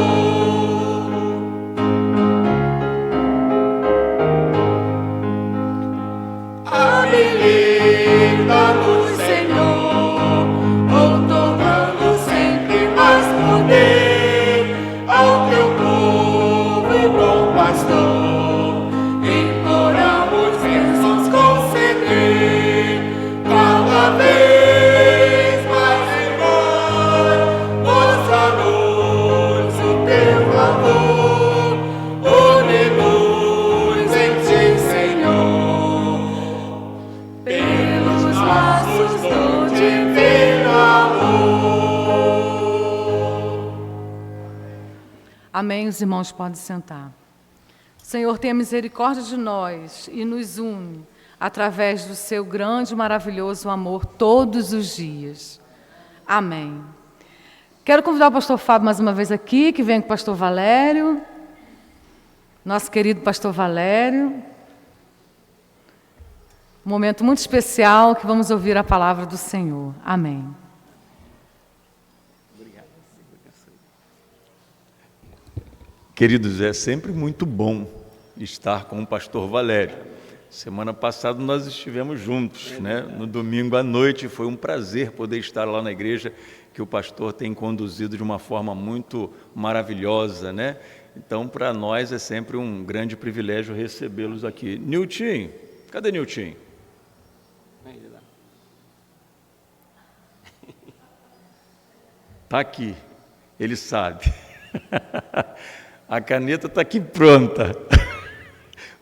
S4: Habilita-nos, Senhor, outorgando sempre mais poder ao Teu povo e bom pastor. Imploramos bênçãos conceder, cada vez mais em nós, mostra-nos o Teu amor, une-nos em Ti, Senhor, pelos laços do divino amor.
S1: Amém, os irmãos podem sentar. Senhor, tenha misericórdia de nós e nos une através do seu grande e maravilhoso amor todos os dias. Amém. Quero convidar o pastor Fábio mais uma vez aqui, que vem com o pastor Valério, nosso querido pastor Valério. Um momento muito especial que vamos ouvir a palavra do Senhor. Amém.
S6: Queridos, é sempre muito bom estar com o pastor Valério. Semana passada nós estivemos juntos, né? No domingo à noite, foi um prazer poder estar lá na igreja, que o pastor tem conduzido de uma forma muito maravilhosa, né? Então, para nós é sempre um grande privilégio recebê-los aqui. Nilton, cadê Nilton? Está aqui, ele sabe. A caneta está aqui pronta.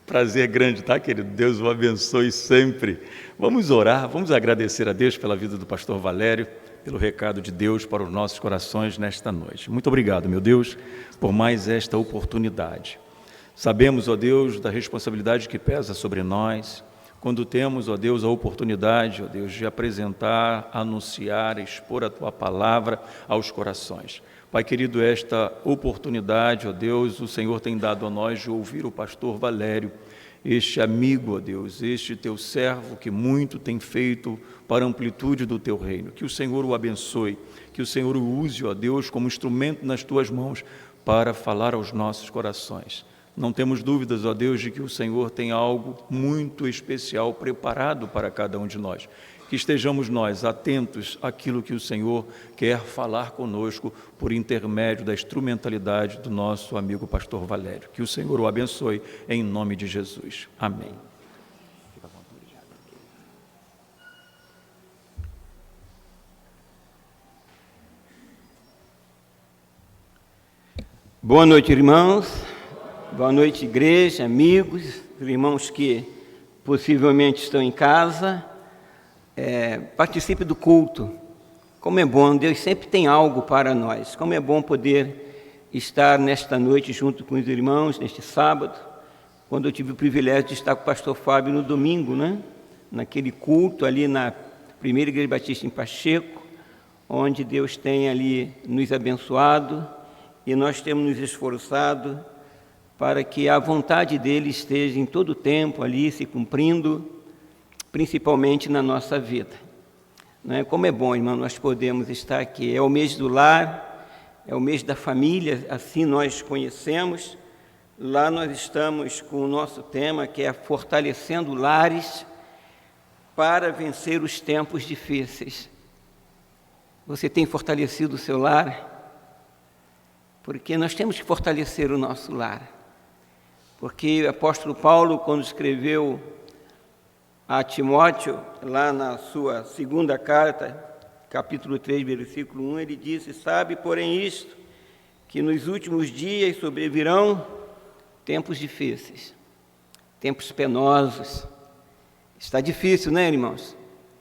S6: Prazer grande, tá, querido? Deus o abençoe sempre. Vamos orar, vamos agradecer a Deus pela vida do pastor Valério, pelo recado de Deus para os nossos corações nesta noite. Muito obrigado, meu Deus, por mais esta oportunidade. Sabemos, ó Deus, da responsabilidade que pesa sobre nós, quando temos, ó Deus, a oportunidade, ó Deus, de apresentar, anunciar, expor a Tua palavra aos corações. Pai querido, esta oportunidade, ó Deus, o Senhor tem dado a nós de ouvir o pastor Valério, este amigo, ó Deus, este Teu servo que muito tem feito para a amplitude do Teu reino. Que o Senhor o abençoe, que o Senhor o use, ó Deus, como instrumento nas Tuas mãos para falar aos nossos corações. Não temos dúvidas, ó Deus, de que o Senhor tem algo muito especial preparado para cada um de nós. Que estejamos nós atentos àquilo que o Senhor quer falar conosco por intermédio da instrumentalidade do nosso amigo pastor Valério. Que o Senhor o abençoe em nome de Jesus. Amém.
S7: Boa noite, irmãos. Boa noite, igreja, amigos, irmãos que possivelmente estão em casa. Participe do culto. Como é bom, Deus sempre tem algo para nós. Como é bom poder estar nesta noite junto com os irmãos, neste sábado, quando eu tive o privilégio de estar com o pastor Fábio no domingo, né? Naquele culto ali na Primeira Igreja Batista em Pacheco, onde Deus tem ali nos abençoado e nós temos nos esforçado para que a vontade dele esteja em todo o tempo ali se cumprindo, principalmente na nossa vida. Não é? Como é bom, irmão, nós podemos estar aqui. É o mês do lar, é o mês da família, assim nós conhecemos. Lá nós estamos com o nosso tema, que é fortalecendo lares para vencer os tempos difíceis. Você tem fortalecido o seu lar? Porque nós temos que fortalecer o nosso lar. Porque o apóstolo Paulo, quando escreveu a Timóteo, lá na sua segunda carta, capítulo 3, versículo 1, ele disse: sabe, porém, isto, que nos últimos dias sobrevirão tempos difíceis, tempos penosos. Está difícil, né, irmãos?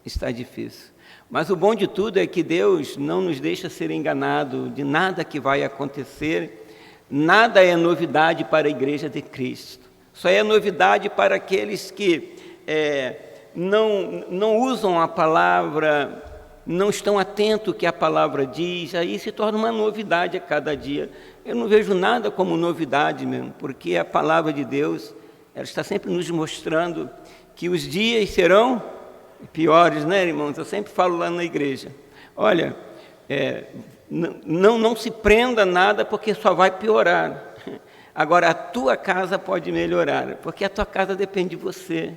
S7: Está difícil. Mas o bom de tudo é que Deus não nos deixa ser enganado de nada que vai acontecer. Nada é novidade para a Igreja de Cristo. Só é novidade para aqueles que não usam a palavra, não estão atentos ao que a palavra diz. Aí se torna uma novidade a cada dia. Eu não vejo nada como novidade mesmo, porque a palavra de Deus, ela está sempre nos mostrando que os dias serão piores, né, irmãos? Eu sempre falo lá na igreja, olha, não se prenda a nada, porque só vai piorar. Agora, a tua casa pode melhorar, porque a tua casa depende de você,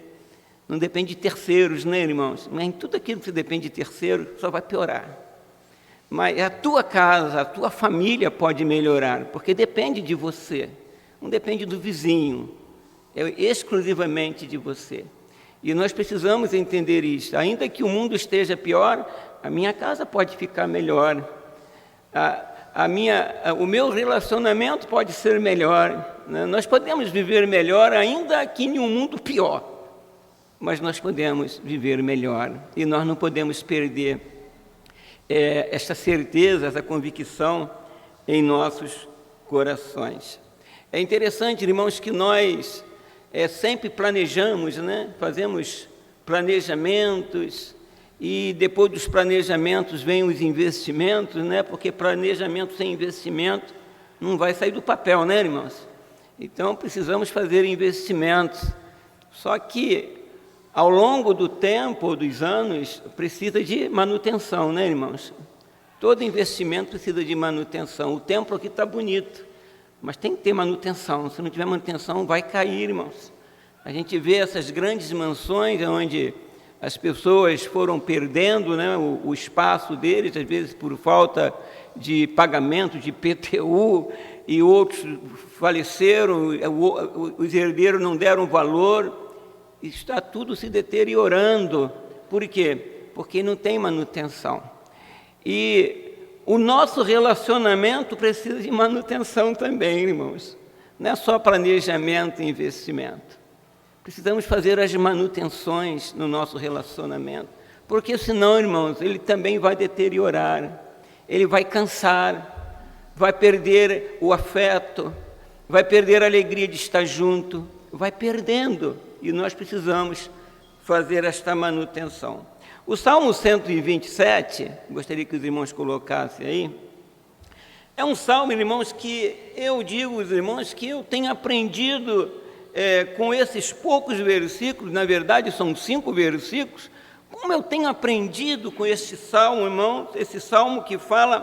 S7: não depende de terceiros, né, irmãos? Mas em tudo aquilo que depende de terceiro, só vai piorar. Mas a tua casa, a tua família pode melhorar, porque depende de você, não depende do vizinho, é exclusivamente de você. E nós precisamos entender isso. Ainda que o mundo esteja pior, a minha casa pode ficar melhor. O meu relacionamento pode ser melhor, né? Nós podemos viver melhor, ainda que em um mundo pior. Mas nós podemos viver melhor. E nós não podemos perder essa certeza, essa convicção em nossos corações. É interessante, irmãos, que nós sempre planejamos, né? Fazemos planejamentos, e depois dos planejamentos vêm os investimentos, né? Porque planejamento sem investimento não vai sair do papel, né, irmãos? Então precisamos fazer investimentos. Só que ao longo do tempo, dos anos, precisa de manutenção, né, irmãos? Todo investimento precisa de manutenção. O templo aqui está bonito, mas tem que ter manutenção. Se não tiver manutenção, vai cair, irmãos. A gente vê essas grandes mansões onde as pessoas foram perdendo, né, o espaço deles, às vezes por falta de pagamento de IPTU, e outros faleceram, os herdeiros não deram valor, está tudo se deteriorando. Por quê? Porque não tem manutenção. E o nosso relacionamento precisa de manutenção também, irmãos. Não é só planejamento e investimento. Precisamos fazer as manutenções no nosso relacionamento, porque senão, irmãos, ele também vai deteriorar, ele vai cansar, vai perder o afeto, vai perder a alegria de estar junto, vai perdendo, e nós precisamos fazer esta manutenção. O Salmo 127, gostaria que os irmãos colocassem aí, é um salmo, irmãos, que eu digo aos irmãos que eu tenho aprendido com esses poucos versículos, na verdade são 5 versículos, como eu tenho aprendido com este salmo, irmãos, esse salmo que fala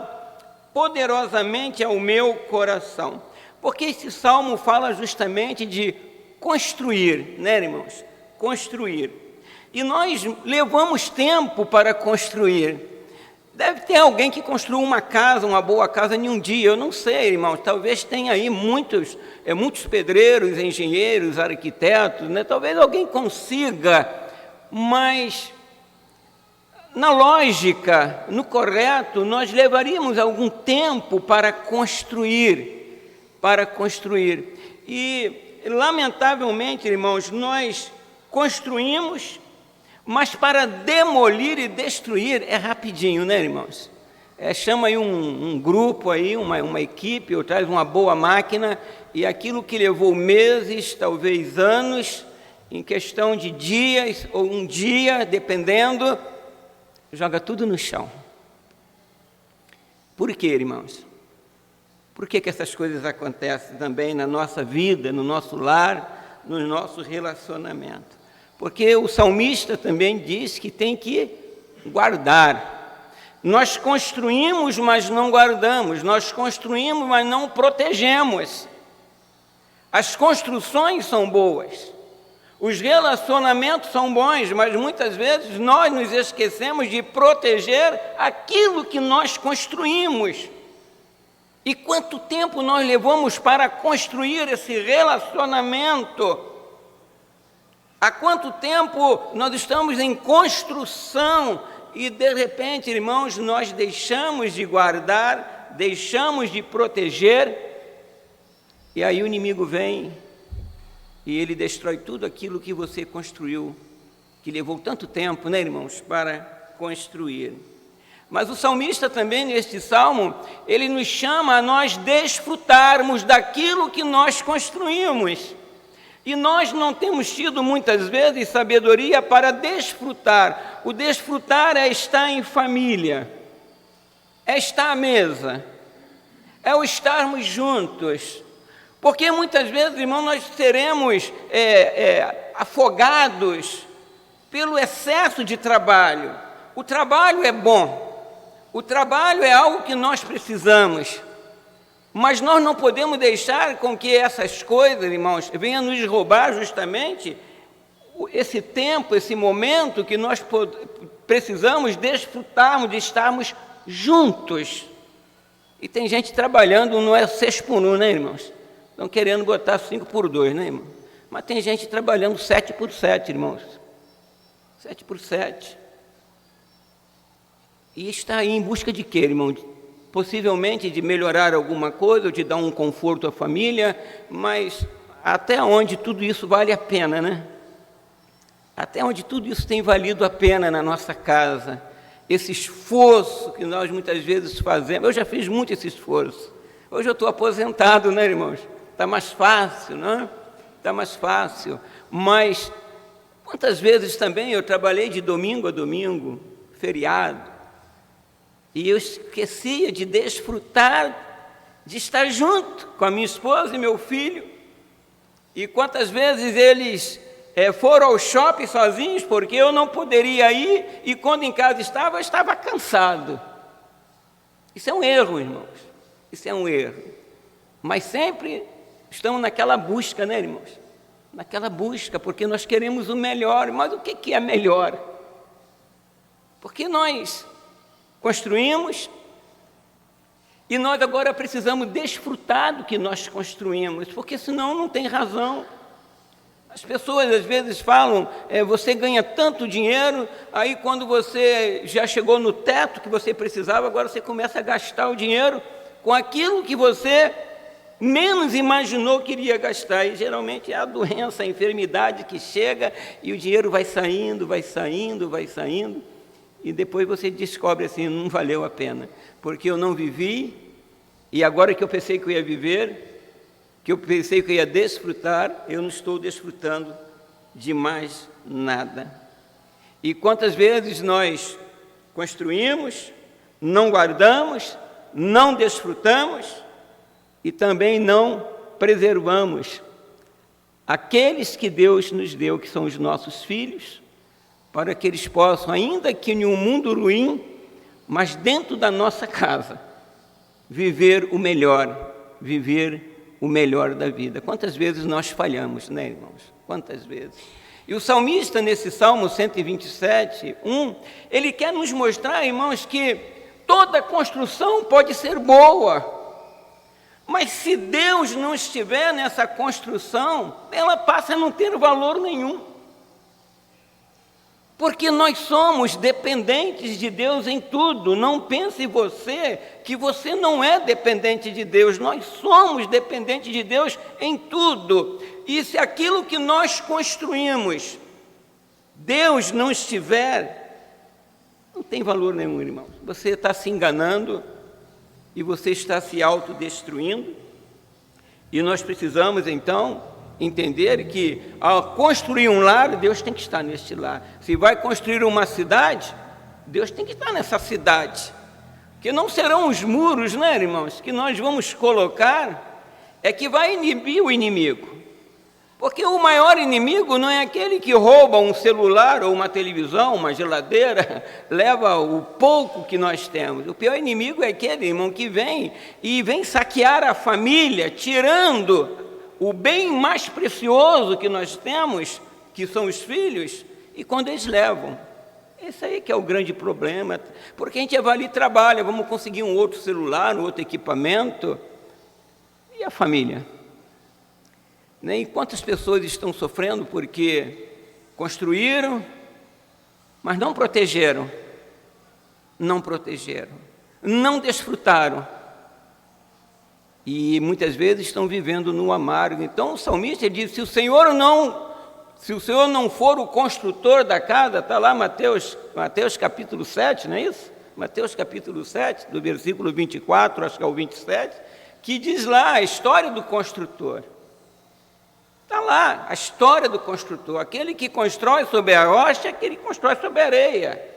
S7: poderosamente ao meu coração, porque esse salmo fala justamente de construir, né, irmãos? Construir. E nós levamos tempo para construir. Deve ter alguém que construiu uma casa, uma boa casa em um dia, eu não sei, irmãos, talvez tenha aí muitos pedreiros, engenheiros, arquitetos, né? Talvez alguém consiga, mas na lógica, no correto, nós levaríamos algum tempo para construir. E, lamentavelmente, irmãos, nós construímos, mas para demolir e destruir é rapidinho, né, irmãos? Chama aí um grupo, aí, uma equipe, ou traz uma boa máquina, e aquilo que levou meses, talvez anos, em questão de dias ou um dia, dependendo, joga tudo no chão. Por quê, irmãos? Por que essas coisas acontecem também na nossa vida, no nosso lar, no nosso relacionamento? Porque o salmista também diz que tem que guardar. Nós construímos, mas não guardamos. Nós construímos, mas não protegemos. As construções são boas. Os relacionamentos são bons, mas muitas vezes nós nos esquecemos de proteger aquilo que nós construímos. E quanto tempo nós levamos para construir esse relacionamento? Há quanto tempo nós estamos em construção e, de repente, irmãos, nós deixamos de guardar, deixamos de proteger, e aí o inimigo vem e ele destrói tudo aquilo que você construiu, que levou tanto tempo, né, irmãos, para construir. Mas o salmista também, neste salmo, ele nos chama a nós desfrutarmos daquilo que nós construímos. E nós não temos tido muitas vezes sabedoria para desfrutar. O desfrutar é estar em família, é estar à mesa, é o estarmos juntos. Porque muitas vezes, irmão, nós seremos afogados pelo excesso de trabalho. O trabalho é bom, o trabalho é algo que nós precisamos. Mas nós não podemos deixar com que essas coisas, irmãos, venham nos roubar justamente esse tempo, esse momento que nós precisamos desfrutarmos de estarmos juntos. E tem gente trabalhando, não é 6 por 1, né, irmãos? Estão querendo botar 5 por 2, né, irmão? Mas tem gente trabalhando 7 por 7, irmãos. 7 por 7. E está aí em busca de quê, irmão? Possivelmente de melhorar alguma coisa, ou de dar um conforto à família, mas até onde tudo isso vale a pena, né? Até onde tudo isso tem valido a pena na nossa casa. Esse esforço que nós muitas vezes fazemos. Eu já fiz muito esse esforço. Hoje eu estou aposentado, né, irmãos? Está mais fácil, né? Está mais fácil. Mas quantas vezes também eu trabalhei de domingo a domingo, feriado, e eu esquecia de desfrutar, de estar junto com a minha esposa e meu filho. E quantas vezes eles foram ao shopping sozinhos, porque eu não poderia ir, e quando em casa estava, eu estava cansado. Isso é um erro, irmãos. Isso é um erro. Mas sempre estamos naquela busca, né, irmãos? Naquela busca, porque nós queremos o melhor. Mas o que é melhor? Porque nós construímos e nós agora precisamos desfrutar do que nós construímos, porque senão não tem razão. As pessoas às vezes falam, você ganha tanto dinheiro, aí quando você já chegou no teto que você precisava, agora você começa a gastar o dinheiro com aquilo que você menos imaginou que iria gastar. E geralmente é a doença, a enfermidade que chega e o dinheiro vai saindo, vai saindo, vai saindo. E depois você descobre assim, não valeu a pena, porque eu não vivi, e agora que eu pensei que eu ia viver, que eu pensei que eu ia desfrutar, eu não estou desfrutando de mais nada. E quantas vezes nós construímos, não guardamos, não desfrutamos, e também não preservamos aqueles que Deus nos deu, que são os nossos filhos, para que eles possam, ainda que em um mundo ruim, mas dentro da nossa casa, viver o melhor da vida. Quantas vezes nós falhamos, né, irmãos? Quantas vezes? E o salmista, nesse Salmo 127, 1, ele quer nos mostrar, irmãos, que toda construção pode ser boa, mas se Deus não estiver nessa construção, ela passa a não ter valor nenhum. Porque nós somos dependentes de Deus em tudo. Não pense você que você não é dependente de Deus. Nós somos dependentes de Deus em tudo. E se aquilo que nós construímos, Deus não estiver, não tem valor nenhum, irmão. Você está se enganando e você está se autodestruindo. E nós precisamos, então, entender que, ao construir um lar, Deus tem que estar neste lar. Se vai construir uma cidade, Deus tem que estar nessa cidade. Que não serão os muros, né, irmãos, que nós vamos colocar, é que vai inibir o inimigo. Porque o maior inimigo não é aquele que rouba um celular ou uma televisão, uma geladeira, leva o pouco que nós temos. O pior inimigo é aquele, irmão, que vem saquear a família, tirando o bem mais precioso que nós temos, que são os filhos, e quando eles levam. Esse aí que é o grande problema, porque a gente vai ali e trabalha, vamos conseguir um outro celular, um outro equipamento, e a família? E quantas pessoas estão sofrendo porque construíram, mas não protegeram, não desfrutaram, e muitas vezes estão vivendo no amargo. Então o salmista diz, se o Senhor não for o construtor da casa, está lá Mateus capítulo 7, não é isso? Mateus capítulo 7, do versículo 24, acho que é o 27, que diz lá a história do construtor. Está lá a história do construtor, aquele que constrói sobre a rocha, aquele que constrói sobre a areia.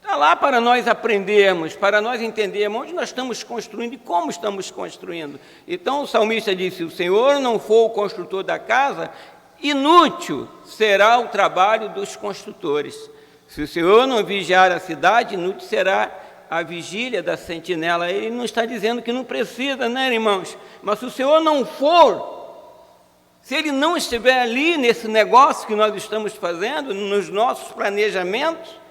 S7: Está lá para nós aprendermos, para nós entendermos onde nós estamos construindo e como estamos construindo. Então o salmista disse, se o Senhor não for o construtor da casa, inútil será o trabalho dos construtores. Se o Senhor não vigiar a cidade, inútil será a vigília da sentinela. Ele não está dizendo que não precisa, né, irmãos? Mas se o Senhor não for, se Ele não estiver ali nesse negócio que nós estamos fazendo, nos nossos planejamentos,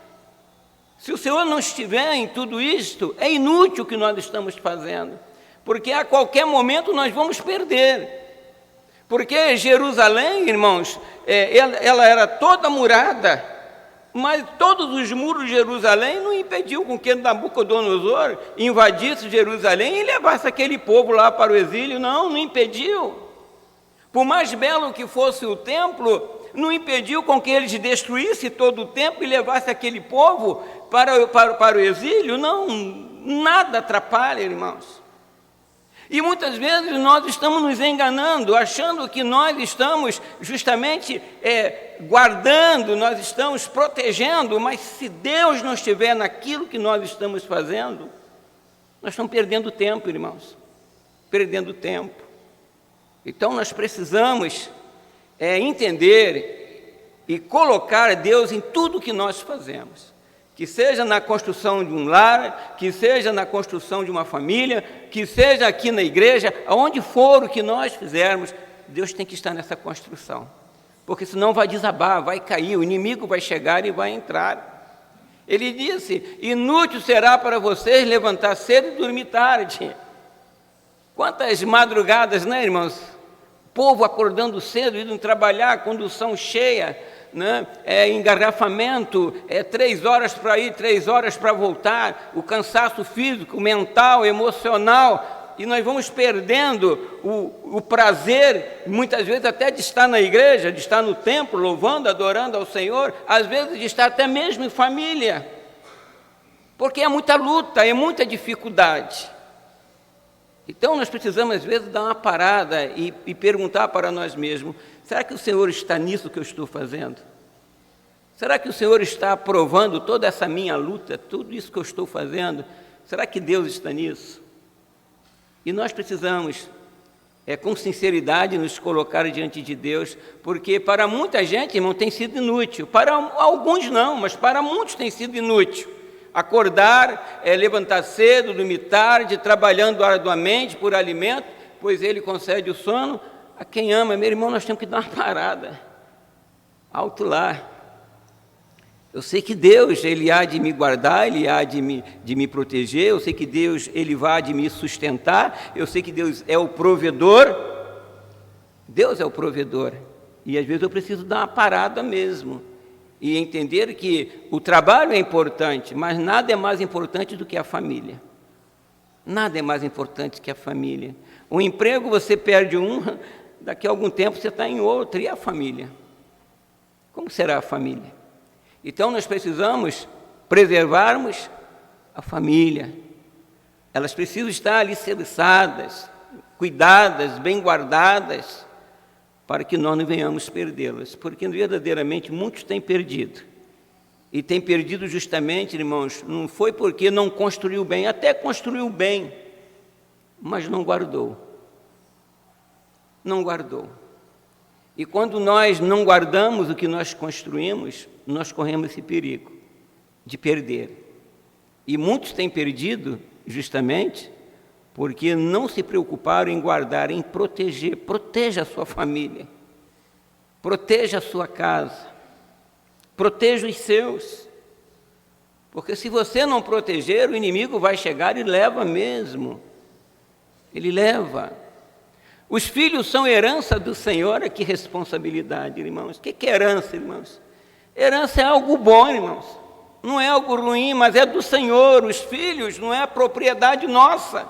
S7: se o Senhor não estiver em tudo isto, é inútil o que nós estamos fazendo, porque a qualquer momento nós vamos perder. Porque Jerusalém, irmãos, ela era toda murada, mas todos os muros de Jerusalém não impediu com que Nabucodonosor invadisse Jerusalém e levasse aquele povo lá para o exílio, não impediu. Por mais belo que fosse o templo, não impediu com que eles destruíssem todo o templo e levassem aquele povo para o exílio, não, nada atrapalha, irmãos. E muitas vezes nós estamos nos enganando, achando que nós estamos justamente guardando, nós estamos protegendo, mas se Deus não estiver naquilo que nós estamos fazendo, nós estamos perdendo tempo, irmãos, perdendo tempo. Então nós precisamos entender e colocar Deus em tudo que nós fazemos. Que seja na construção de um lar, que seja na construção de uma família, que seja aqui na igreja, aonde for o que nós fizermos, Deus tem que estar nessa construção. Porque senão vai desabar, vai cair, o inimigo vai chegar e vai entrar. Ele disse, inútil será para vocês levantar cedo e dormir tarde. Quantas madrugadas, né, irmãos? Povo acordando cedo, indo trabalhar, condução cheia, né? Engarrafamento, 3 horas para ir, 3 horas para voltar, o cansaço físico, mental, emocional, e nós vamos perdendo o prazer, muitas vezes até de estar na igreja, de estar no templo, louvando, adorando ao Senhor, às vezes de estar até mesmo em família, porque é muita luta, é muita dificuldade. Então nós precisamos às vezes dar uma parada e perguntar para nós mesmos, será que o Senhor está nisso que eu estou fazendo? Será que o Senhor está aprovando toda essa minha luta, tudo isso que eu estou fazendo? Será que Deus está nisso? E nós precisamos, com sinceridade, nos colocar diante de Deus, porque para muita gente, irmão, tem sido inútil. Para alguns não, mas para muitos tem sido inútil. Acordar, levantar cedo, dormir tarde, trabalhando arduamente por alimento, pois Ele concede o sono a quem ama. Meu irmão, nós temos que dar uma parada. Alto lá. Eu sei que Deus, Ele há de me guardar, Ele há de me proteger, eu sei que Deus, Ele vai de me sustentar, eu sei que Deus é o provedor. Deus é o provedor. E às vezes eu preciso dar uma parada mesmo. e entender que o trabalho é importante, mas nada é mais importante do que a família. Nada é mais importante que a família. O emprego você perde um, daqui a algum tempo você está em outro, e a família? Como será a família? Então nós precisamos preservarmos a família. Elas precisam estar alicerçadas, cuidadas, bem guardadas, para que nós não venhamos perdê-las, porque verdadeiramente muitos têm perdido. E têm perdido justamente, irmãos, não foi porque não construiu bem, até construiu bem, mas não guardou. Não guardou. E quando nós não guardamos o que nós construímos, nós corremos esse perigo de perder. E muitos têm perdido justamente porque não se preocuparam em guardar, em proteger. Proteja a sua família, proteja a sua casa, proteja os seus, porque se você não proteger, o inimigo vai chegar e leva mesmo, ele leva. Os filhos são herança do Senhor. Que responsabilidade, irmãos. O que é herança, irmãos? Herança é algo bom, irmãos, não é algo ruim, mas é do Senhor. Os filhos não é propriedade nossa,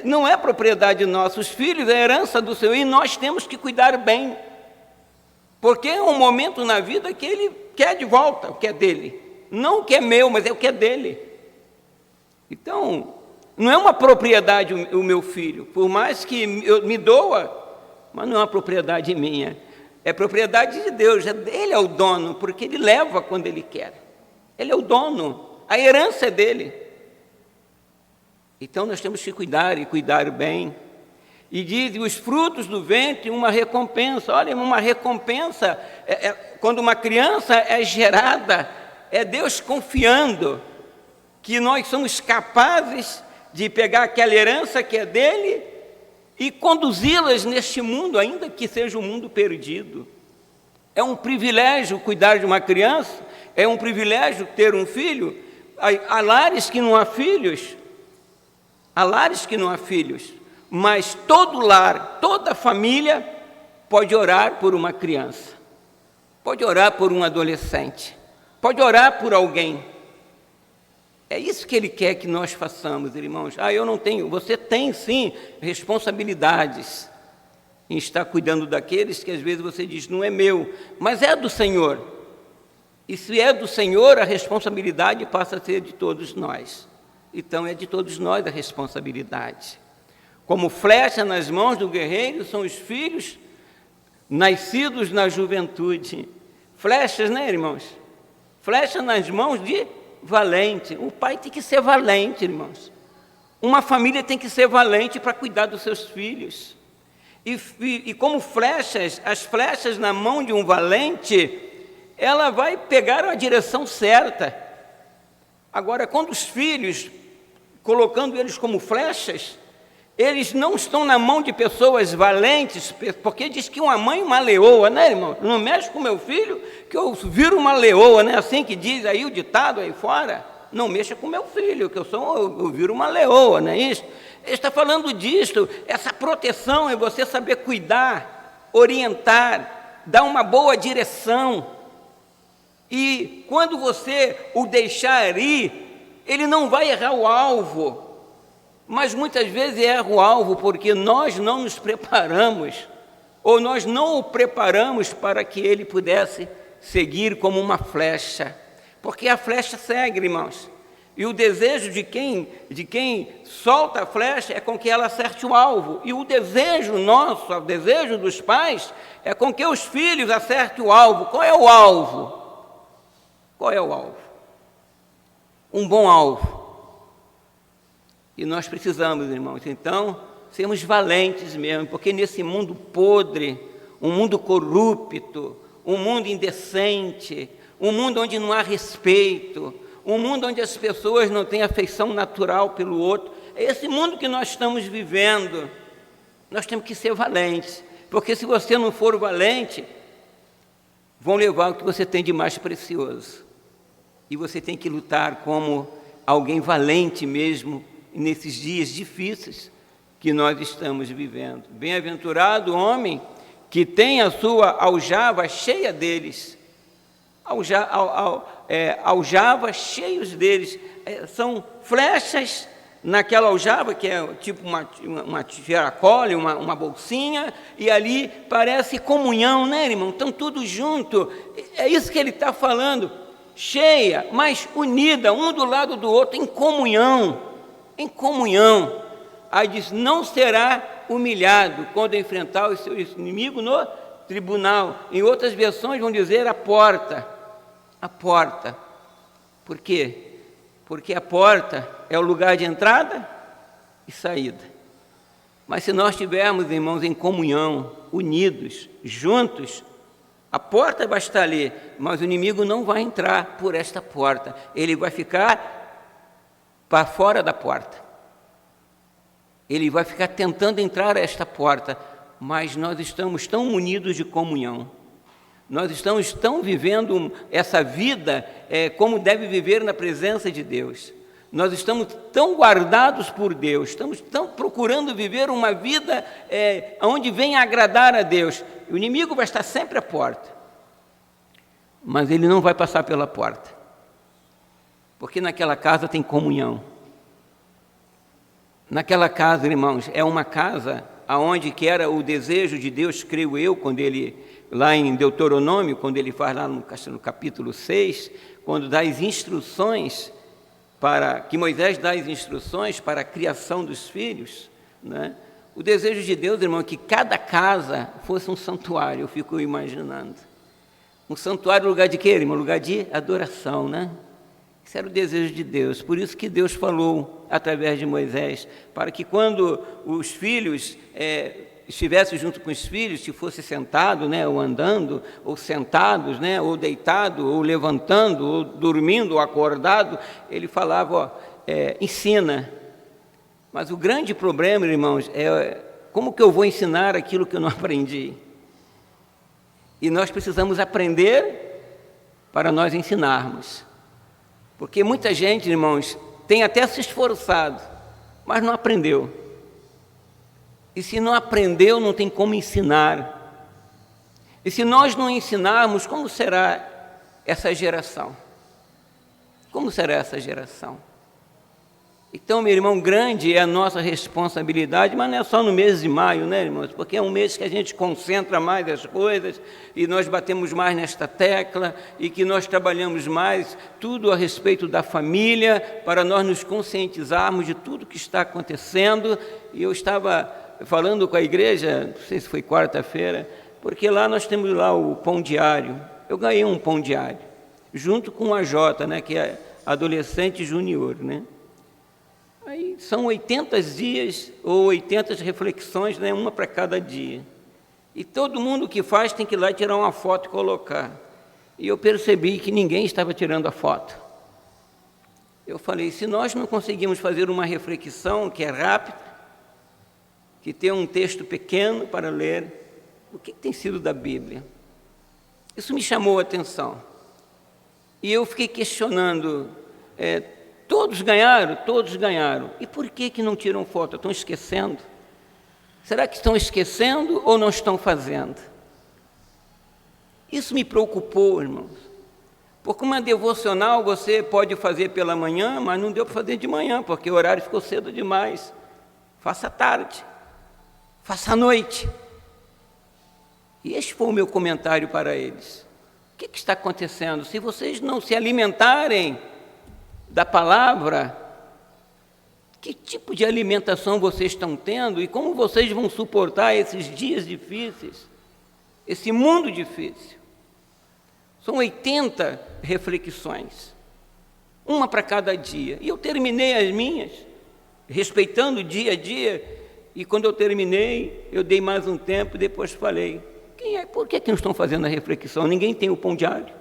S7: não é propriedade nossa. Os filhos é herança do Senhor, e nós temos que cuidar bem, porque é um momento na vida que Ele quer de volta o que é dele, não o que é meu, mas é o que é dele. Então, não é uma propriedade o meu filho, por mais que me doa, mas não é uma propriedade minha, é propriedade de Deus. Ele é o dono, porque Ele leva quando Ele quer, Ele é o dono, a herança é dele. Então nós temos que cuidar, e cuidar bem. E diz, os frutos do ventre, uma recompensa. Olha, uma recompensa, quando uma criança é gerada, é Deus confiando que nós somos capazes de pegar aquela herança que é dele e conduzi-las neste mundo, ainda que seja um mundo perdido. É um privilégio cuidar de uma criança, é um privilégio ter um filho. Há lares que não há filhos, mas todo lar, toda família pode orar por uma criança, pode orar por um adolescente, pode orar por alguém. É isso que Ele quer que nós façamos, irmãos. Eu não tenho. Você tem sim responsabilidades em estar cuidando daqueles que às vezes você diz, não é meu, mas é do Senhor. E se é do Senhor, a responsabilidade passa a ser de todos nós. Então é de todos nós a responsabilidade. Como flecha nas mãos do guerreiro são os filhos nascidos na juventude. Flechas, né, irmãos? Flecha nas mãos de valente. O pai tem que ser valente, irmãos. Uma família tem que ser valente para cuidar dos seus filhos. E como flechas, as flechas na mão de um valente, ela vai pegar a direção certa. Agora, quando os filhos, colocando eles como flechas, eles não estão na mão de pessoas valentes, porque diz que uma mãe uma leoa, né, irmão? Não mexe com meu filho, que eu viro uma leoa, né? Assim que diz aí o ditado aí fora. Não mexa com meu filho, que eu viro uma leoa, não é isso? Ele está falando disso, essa proteção é você saber cuidar, orientar, dar uma boa direção. E quando você o deixar ir, ele não vai errar o alvo. Mas muitas vezes erra o alvo porque nós não nos preparamos, ou nós não o preparamos para que ele pudesse seguir como uma flecha. Porque a flecha segue, irmãos. E o desejo de quem solta a flecha é com que ela acerte o alvo. E o desejo nosso, o desejo dos pais, é com que os filhos acertem o alvo. Qual é o alvo? Qual é o alvo? Um bom alvo. E nós precisamos, irmãos, então, sermos valentes mesmo, porque nesse mundo podre, um mundo corrupto, um mundo indecente, um mundo onde não há respeito, um mundo onde as pessoas não têm afeição natural pelo outro, é esse mundo que nós estamos vivendo. Nós temos que ser valentes, porque se você não for valente, vão levar o que você tem de mais precioso. E você tem que lutar como alguém valente mesmo, nesses dias difíceis que nós estamos vivendo. Bem-aventurado o homem que tem a sua aljava cheia deles. Aljava cheios deles. São flechas naquela aljava, que é tipo uma tiracola, uma bolsinha, e ali parece comunhão, né, irmão? Estão tudo junto. É isso que ele está falando. Cheia, mas unida, um do lado do outro, em comunhão. Em comunhão. Aí diz, não será humilhado quando enfrentar o seu inimigo no tribunal. Em outras versões vão dizer a porta. A porta. Por quê? Porque a porta é o lugar de entrada e saída. Mas se nós estivermos, irmãos, em comunhão, unidos, juntos, a porta vai estar ali, mas o inimigo não vai entrar por esta porta. Ele vai ficar para fora da porta. Ele vai ficar tentando entrar a esta porta, mas nós estamos tão unidos de comunhão. Nós estamos tão vivendo essa vida como deve viver na presença de Deus. Nós estamos tão guardados por Deus, estamos tão procurando viver uma vida onde venha agradar a Deus. O inimigo vai estar sempre à porta, mas ele não vai passar pela porta, porque naquela casa tem comunhão. Naquela casa, irmãos, é uma casa aonde que era o desejo de Deus, creio eu, quando ele, lá em Deuteronômio, quando ele faz lá no capítulo 6, quando dá as instruções, que Moisés dá as instruções para a criação dos filhos, né? O desejo de Deus, irmão, é que cada casa fosse um santuário, eu fico imaginando. Um santuário, lugar de quê, irmão? Lugar de adoração, né? Esse era o desejo de Deus, por isso que Deus falou através de Moisés, para que quando os filhos estivessem junto com os filhos, se fosse sentado, né, ou andando, ou sentados, né, ou deitado, ou levantando, ou dormindo, ou acordado, ele falava, ensina. Mas o grande problema, irmãos, é como que eu vou ensinar aquilo que eu não aprendi? E nós precisamos aprender para nós ensinarmos. Porque muita gente, irmãos, tem até se esforçado, mas não aprendeu. E se não aprendeu, não tem como ensinar. E se nós não ensinarmos, como será essa geração? Como será essa geração? Então, meu irmão, grande é a nossa responsabilidade, mas não é só no mês de maio, né, irmãos? Porque é um mês que a gente concentra mais as coisas e nós batemos mais nesta tecla e que nós trabalhamos mais tudo a respeito da família para nós nos conscientizarmos de tudo que está acontecendo. E eu estava falando com a igreja, não sei se foi quarta-feira, porque lá nós temos lá o pão diário. Eu ganhei um pão diário, junto com a Jota, né, que é adolescente júnior, né? Aí são 80 dias ou 80 reflexões, né, uma para cada dia. E todo mundo que faz tem que ir lá tirar uma foto e colocar. E eu percebi que ninguém estava tirando a foto. Eu falei, se nós não conseguimos fazer uma reflexão que é rápida, que tem um texto pequeno para ler, o que tem sido da Bíblia? Isso me chamou a atenção. E eu fiquei questionando, todos ganharam. E por que não tiram foto? Estão esquecendo? Será que estão esquecendo ou não estão fazendo? Isso me preocupou, irmãos. Porque uma devocional você pode fazer pela manhã, mas não deu para fazer de manhã, porque o horário ficou cedo demais. Faça à tarde, faça à noite. E este foi o meu comentário para eles. O que está acontecendo? Se vocês não se alimentarem da palavra, que tipo de alimentação vocês estão tendo e como vocês vão suportar esses dias difíceis, esse mundo difícil? São 80 reflexões, uma para cada dia. E eu terminei as minhas, respeitando dia a dia, e quando eu terminei, eu dei mais um tempo e depois falei, por que não estão fazendo a reflexão? Ninguém tem o pão diário.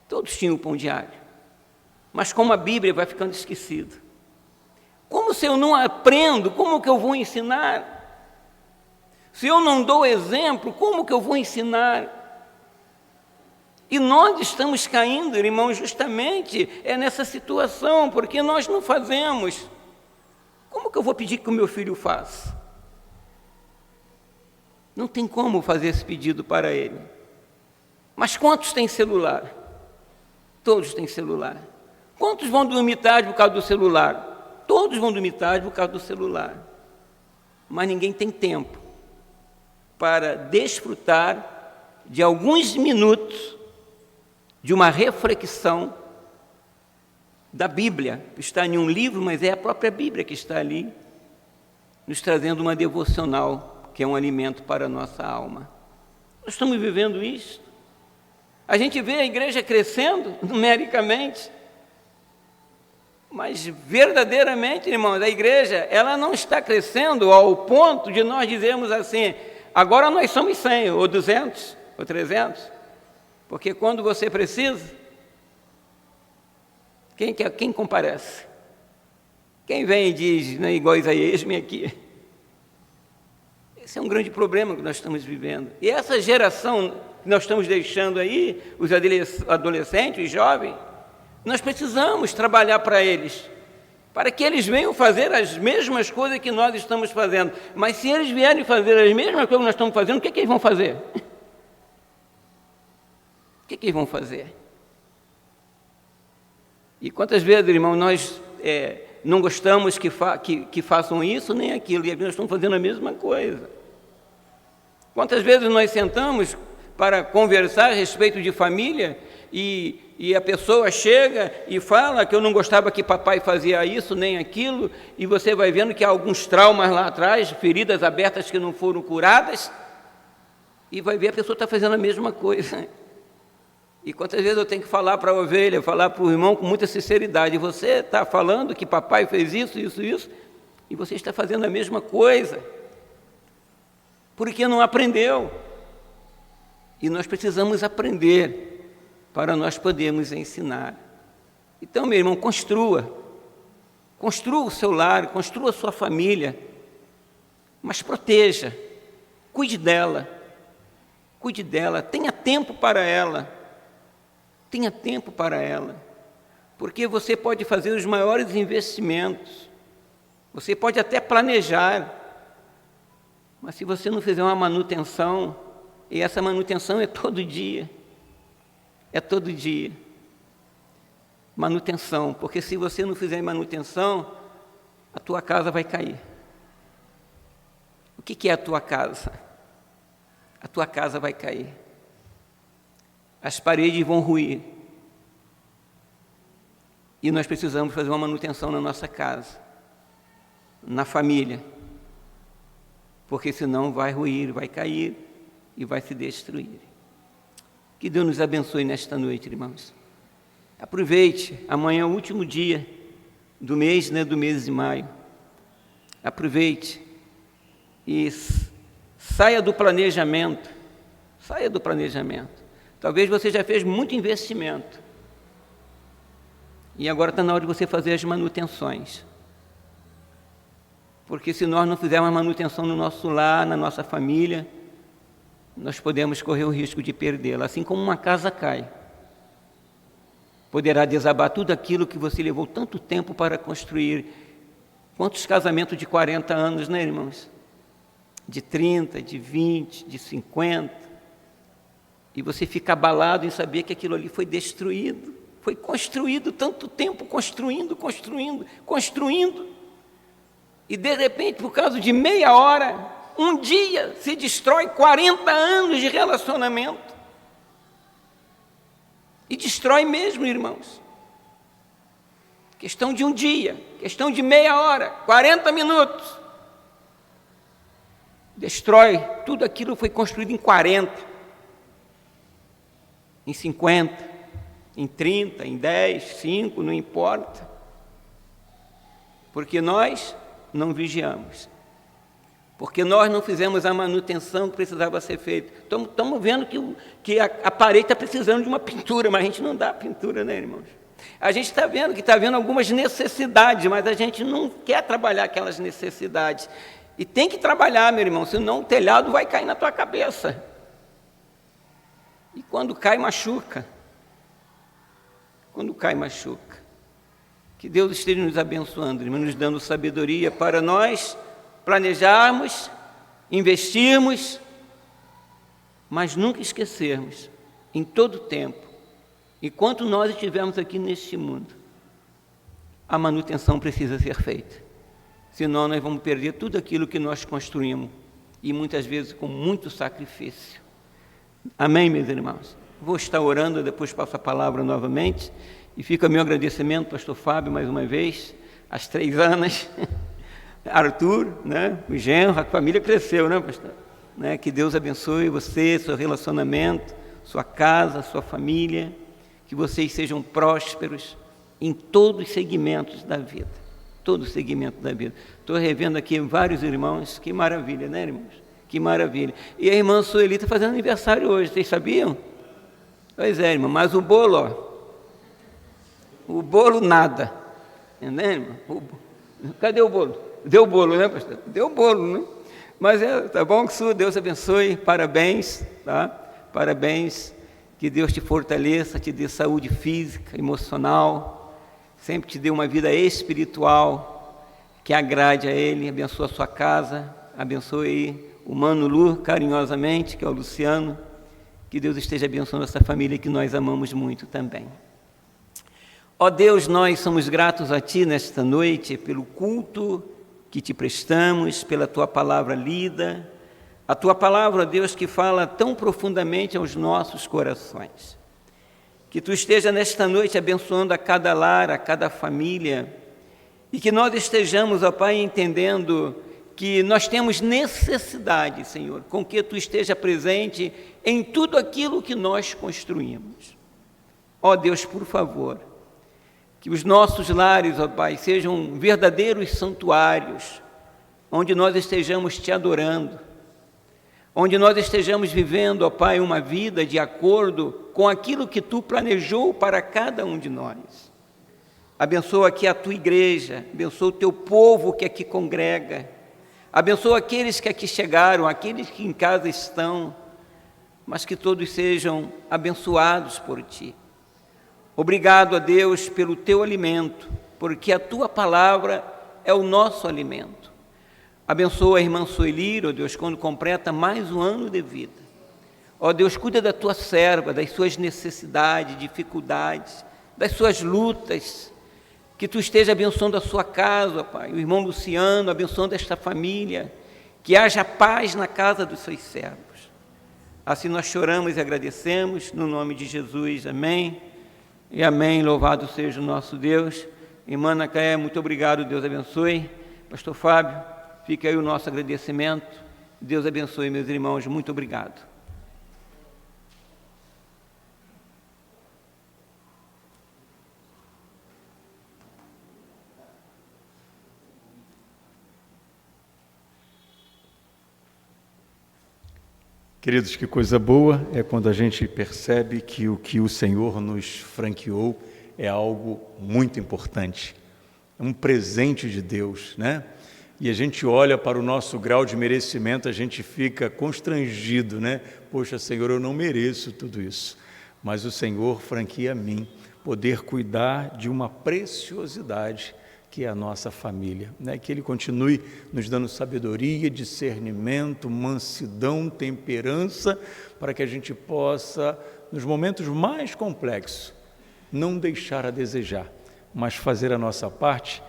S7: Todos tinham o pão diário. Mas como a Bíblia vai ficando esquecida. Como se eu não aprendo, como que eu vou ensinar? Se eu não dou exemplo, como que eu vou ensinar? E nós estamos caindo, irmãos, justamente nessa situação, porque nós não fazemos. Como que eu vou pedir que o meu filho faça? Não tem como fazer esse pedido para ele. Mas quantos têm celular? Todos têm celular. Quantos vão dormir tarde por causa do celular? Todos vão dormir tarde por causa do celular. Mas ninguém tem tempo para desfrutar de alguns minutos de uma reflexão da Bíblia. Está em um livro, mas é a própria Bíblia que está ali, nos trazendo uma devocional, que é um alimento para a nossa alma. Nós estamos vivendo isso. A gente vê a igreja crescendo numericamente, mas verdadeiramente, irmãos, a igreja, ela não está crescendo ao ponto de nós dizermos assim, agora nós somos 100, ou 200, ou 300, porque quando você precisa, quem comparece? Quem vem e diz, né, igual Isaías, eis-me aqui. Esse é um grande problema que nós estamos vivendo. E essa geração que nós estamos deixando aí, os adolescentes, os jovens, nós precisamos trabalhar para eles, para que eles venham fazer as mesmas coisas que nós estamos fazendo. Mas se eles vierem fazer as mesmas coisas que nós estamos fazendo, o que é que eles vão fazer? O que é que eles vão fazer? E quantas vezes, irmão, nós não gostamos que façam isso nem aquilo, e nós estamos fazendo a mesma coisa. Quantas vezes nós sentamos para conversar a respeito de família e a pessoa chega e fala que eu não gostava que papai fazia isso nem aquilo, e você vai vendo que há alguns traumas lá atrás, feridas abertas que não foram curadas, e vai ver a pessoa está fazendo a mesma coisa. E quantas vezes eu tenho que falar para a ovelha, falar para o irmão com muita sinceridade, você está falando que papai fez isso, isso, isso, e você está fazendo a mesma coisa, porque não aprendeu. E nós precisamos aprender para nós podermos ensinar. Então, meu irmão, construa o seu lar, construa a sua família, mas proteja, cuide dela, tenha tempo para ela, porque você pode fazer os maiores investimentos, você pode até planejar, mas se você não fizer uma manutenção, e essa manutenção é todo dia, manutenção, porque se você não fizer manutenção, a tua casa vai cair. O que é a tua casa? A tua casa vai cair. As paredes vão ruir. E nós precisamos fazer uma manutenção na nossa casa, na família, porque senão vai ruir, vai cair e vai se destruir. Que Deus nos abençoe nesta noite, irmãos. Aproveite, amanhã é o último dia do mês de maio. Aproveite e saia do planejamento. Talvez você já fez muito investimento e agora está na hora de você fazer as manutenções. Porque se nós não fizermos manutenção no nosso lar, na nossa família, nós podemos correr o risco de perdê-la. Assim como uma casa cai, poderá desabar tudo aquilo que você levou tanto tempo para construir. Quantos casamentos de 40 anos, né, irmãos? De 30, de 20, de 50. E você fica abalado em saber que aquilo ali foi destruído. Foi construído tanto tempo, construindo. E de repente, por causa de meia hora, um dia se destrói 40 anos de relacionamento. E destrói mesmo, irmãos. Questão de um dia, questão de meia hora, 40 minutos. Destrói tudo aquilo que foi construído em 40, em 50, em 30, em 10, 5, não importa. Porque nós não vigiamos. Porque nós não fizemos a manutenção que precisava ser feita. Estamos vendo que a parede está precisando de uma pintura, mas a gente não dá pintura, né, irmãos? A gente está vendo que está havendo algumas necessidades, mas a gente não quer trabalhar aquelas necessidades. E tem que trabalhar, meu irmão, senão o telhado vai cair na tua cabeça. E quando cai, machuca. Que Deus esteja nos abençoando, irmão, nos dando sabedoria para nós planejarmos, investirmos mas nunca esquecermos, em todo tempo, enquanto nós estivermos aqui neste mundo, a manutenção precisa ser feita. Senão nós vamos perder tudo aquilo que nós construímos, e muitas vezes com muito sacrifício. Amém, meus irmãos? Vou estar orando, depois passo a palavra novamente, e fica meu agradecimento, pastor Fábio, mais uma vez, as 3 Anas, Arthur, né, o genro, a família cresceu, né, pastor? Né, que Deus abençoe você, seu relacionamento, sua casa, sua família, que vocês sejam prósperos em todos os segmentos da vida, todo segmento da vida. Estou revendo aqui vários irmãos, que maravilha, né, irmãos? Que maravilha. E a irmã Sueli está fazendo aniversário hoje, vocês sabiam? Pois é, irmã, mas o bolo, ó, o bolo nada, entendeu, irmã? Cadê o bolo? Deu o bolo, né, pastor? Deu o bolo, né? Mas tá bom, que Deus abençoe, parabéns, tá? Parabéns, que Deus te fortaleça, te dê saúde física, emocional, sempre te dê uma vida espiritual, que agrade a Ele, abençoe a sua casa, abençoe o Mano Lu, carinhosamente, que é o Luciano, que Deus esteja abençoando essa família que nós amamos muito também. Ó Deus, nós somos gratos a Ti nesta noite pelo culto que Te prestamos, pela Tua palavra lida, a Tua palavra, Deus, que fala tão profundamente aos nossos corações. Que Tu esteja nesta noite abençoando a cada lar, a cada família, e que nós estejamos, ó Pai, entendendo que nós temos necessidade, Senhor, com que Tu esteja presente em tudo aquilo que nós construímos. Ó Deus, por favor, que os nossos lares, ó Pai, sejam verdadeiros santuários, onde nós estejamos Te adorando, onde nós estejamos vivendo, ó Pai, uma vida de acordo com aquilo que Tu planejou para cada um de nós. Abençoa aqui a Tua igreja, abençoa o Teu povo que aqui congrega, abençoa aqueles que aqui chegaram, aqueles que em casa estão, mas que todos sejam abençoados por Ti. Obrigado a Deus pelo Teu alimento, porque a Tua palavra é o nosso alimento. Abençoa a irmã Sueli, ó Deus, quando completa mais um ano de vida. Ó Deus, cuida da Tua serva, das suas necessidades, dificuldades, das suas lutas. Que Tu esteja abençoando a sua casa, ó Pai, o irmão Luciano, abençoando esta família. Que haja paz na casa dos seus servos. Assim nós choramos e agradecemos, no nome de Jesus, amém. E amém, louvado seja o nosso Deus. Irmã Nacaé, muito obrigado, Deus abençoe. Pastor Fábio, fica aí o nosso agradecimento. Deus abençoe, meus irmãos, muito obrigado.
S6: Queridos, que coisa boa é quando a gente percebe que o que o Senhor nos franqueou é algo muito importante, é um presente de Deus, né? E a gente olha para o nosso grau de merecimento, a gente fica constrangido, né? Poxa, Senhor, eu não mereço tudo isso, mas o Senhor franqueia a mim poder cuidar de uma preciosidade que é a nossa família, né? Que Ele continue nos dando sabedoria, discernimento, mansidão, temperança, para que a gente possa, nos momentos mais complexos, não deixar a desejar, mas fazer a nossa parte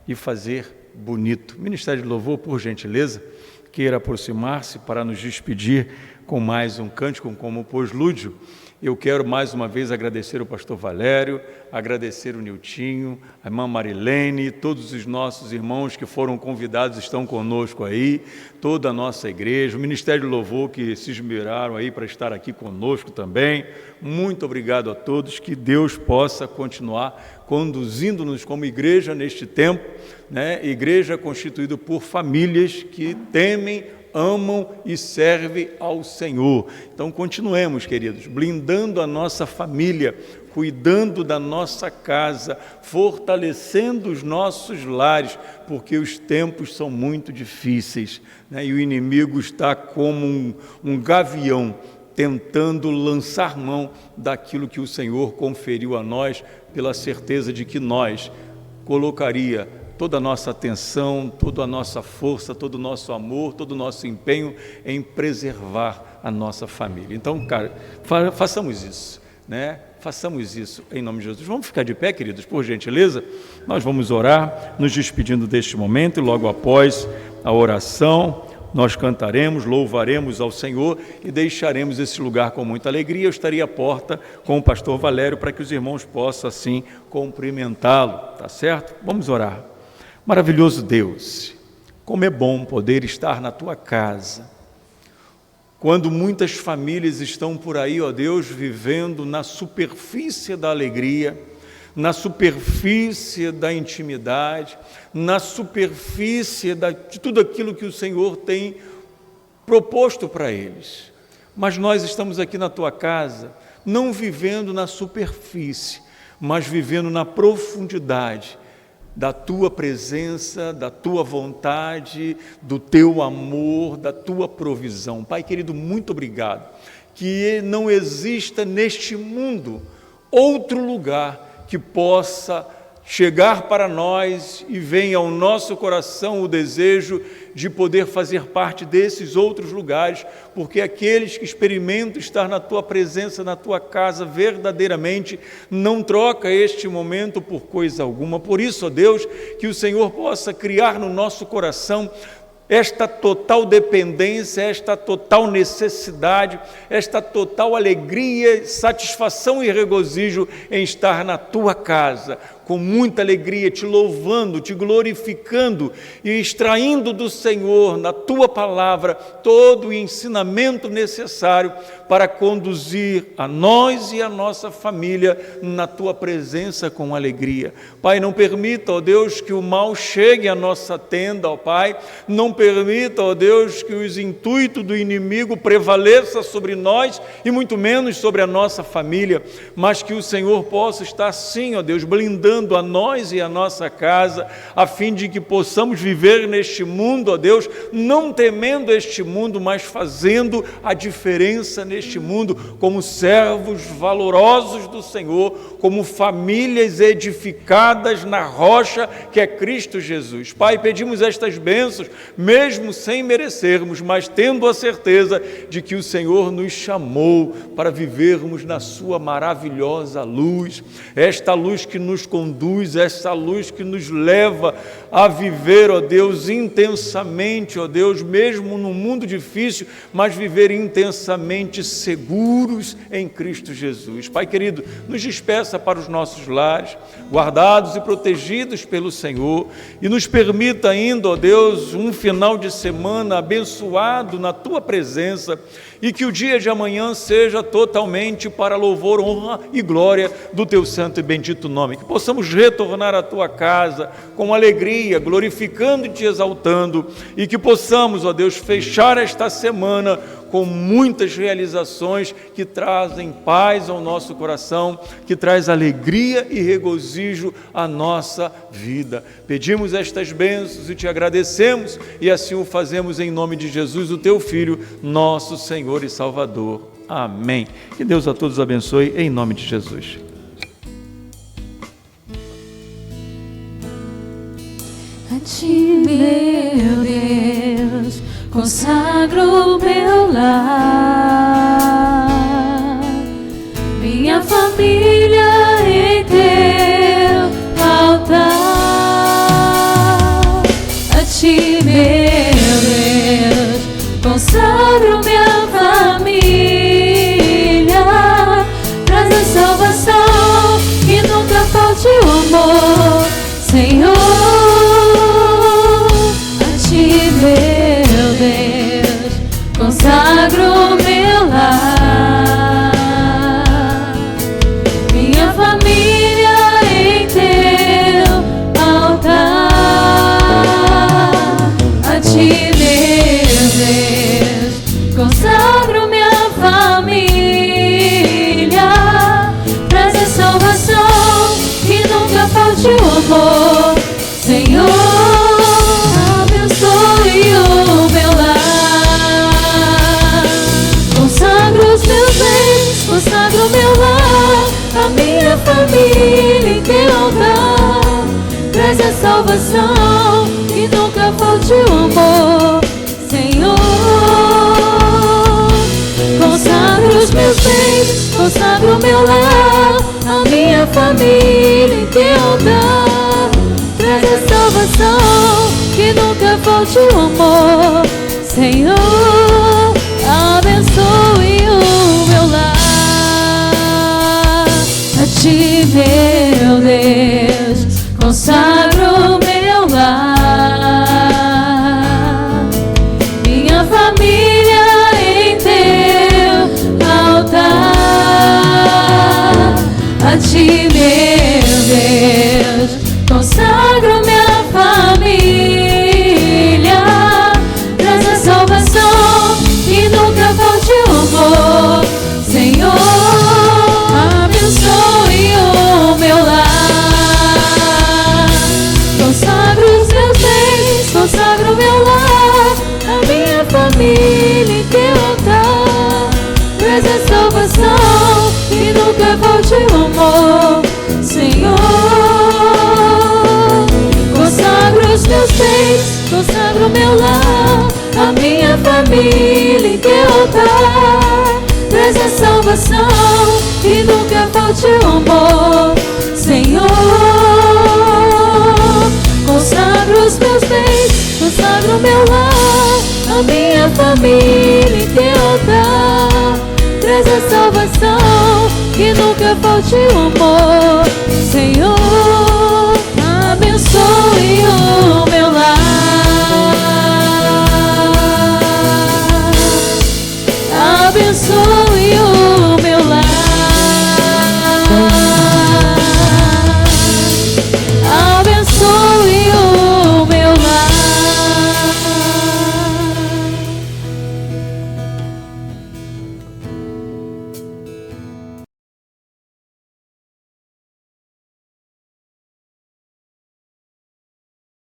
S6: e fazer bonito. Ministério de Louvor, por gentileza, queira aproximar-se para nos despedir com mais um cântico como o pós-lúdio. Eu quero mais uma vez agradecer o pastor Valério, agradecer o Niltinho, a irmã Marilene, todos os nossos irmãos que foram convidados estão conosco aí, toda a nossa igreja, o Ministério de Louvor que se esmeraram aí para estar aqui conosco também. Muito obrigado a todos, que Deus possa continuar conduzindo-nos como igreja neste tempo, né? Igreja constituída por famílias que temem, amam e servem ao Senhor. Então continuemos, queridos, blindando a nossa família, cuidando da nossa casa, fortalecendo os nossos lares, porque os tempos são muito difíceis, né? E o inimigo está como um gavião, tentando lançar mão daquilo que o Senhor conferiu a nós, pela certeza de que nós colocaria toda a nossa atenção, toda a nossa força, todo o nosso amor, todo o nosso empenho em preservar a nossa família. Então, cara, façamos isso, né? Façamos isso em nome de Jesus. Vamos ficar de pé, queridos, por gentileza? Nós vamos orar, nos despedindo deste momento, e logo após a oração, nós cantaremos, louvaremos ao Senhor e deixaremos esse lugar com muita alegria. Eu estaria à porta com o pastor Valério para que os irmãos possam assim cumprimentá-lo, tá certo? Vamos orar. Maravilhoso Deus, como é bom poder estar na tua casa, quando muitas famílias estão por aí, ó Deus, vivendo na superfície da alegria, na superfície da intimidade, na superfície de tudo aquilo que o Senhor tem proposto para eles. Mas nós estamos aqui na tua casa, não vivendo na superfície, mas vivendo na profundidade da tua presença, da tua vontade, do teu amor, da tua provisão. Pai querido, muito obrigado, que não exista neste mundo outro lugar que possa chegar para nós e venha ao nosso coração o desejo de poder fazer parte desses outros lugares, porque aqueles que experimentam estar na tua presença, na tua casa verdadeiramente, não troca este momento por coisa alguma. Por isso, ó Deus, que o Senhor possa criar no nosso coração esta total dependência, esta total necessidade, esta total alegria, satisfação e regozijo em estar na tua casa, com muita alegria, te louvando, te glorificando e extraindo do Senhor, na tua palavra, todo o ensinamento necessário para conduzir a nós e a nossa família na tua presença com alegria. Pai, não permita, ó Deus, que o mal chegue à nossa tenda, ó Pai, não permita, ó Deus, que os intuitos do inimigo prevaleçam sobre nós e muito menos sobre a nossa família, mas que o Senhor possa estar sim, ó Deus, blindando a nós e a nossa casa, a fim de que possamos viver neste mundo, ó Deus, não temendo este mundo, mas fazendo a diferença neste mundo, como servos valorosos do Senhor, como famílias edificadas na rocha que é Cristo Jesus. Pai, pedimos estas bênçãos, mesmo sem merecermos, mas tendo a certeza de que o Senhor nos chamou para vivermos na sua maravilhosa luz, esta luz que nos conduz, esta luz que nos leva a viver, ó Deus, intensamente, ó Deus, mesmo num mundo difícil, mas viver intensamente seguros em Cristo Jesus. Pai querido, nos despeça para os nossos lares, guardados e protegidos pelo Senhor, e nos permita ainda, ó Deus, um final de semana abençoado na tua presença, e que o dia de amanhã seja totalmente para louvor, honra e glória do teu santo e bendito nome. Que possamos retornar à tua casa com alegria, glorificando e te exaltando, e que possamos, ó Deus, fechar esta semana com muitas realizações que trazem paz ao nosso coração, que traz alegria e regozijo à nossa vida. Pedimos estas bênçãos e te agradecemos, e assim o fazemos em nome de Jesus, o teu Filho, nosso Senhor e Salvador. Amém. Que Deus a todos abençoe, em nome de Jesus.
S8: A ti, meu Deus, consagro meu lar, minha família em teu altar. A ti, meu Deus, consagro minha família, traz a salvação e nunca falte o amor, Senhor. Meu Deus, consagro meu lar, minha família em teu altar. A ti, meu Deus, consagro minha família, traz a salvação e nunca falte o amor, Senhor. Consagro meu lar, a minha família em teu altar, traz a salvação salvação, que nunca falte o amor, Senhor. Consagro os meus bens, consagro o meu lar, a minha família em teu altar. Traz a salvação, que nunca falte o amor, Senhor. Abençoe o meu lar. A ti, meu Deus, consagro o meu lar, minha família em teu altar. A ti, meu Deus, consagro minha família. Traz a salvação, que nunca falte o amor, Senhor. Abençoe o meu lar. Consagro os meus bens, consagro o meu lar, a minha família em teu altar. Traz a salvação, que nunca falte o amor, Senhor. Consagro os meus bens, consagro o meu lar, a minha família em teu altar. Traz a salvação, que nunca falte o amor, Senhor. Consagro os meus bens, consagro o meu lar, a minha família em teu altar. Traz a salvação, que nunca falte o amor, Senhor.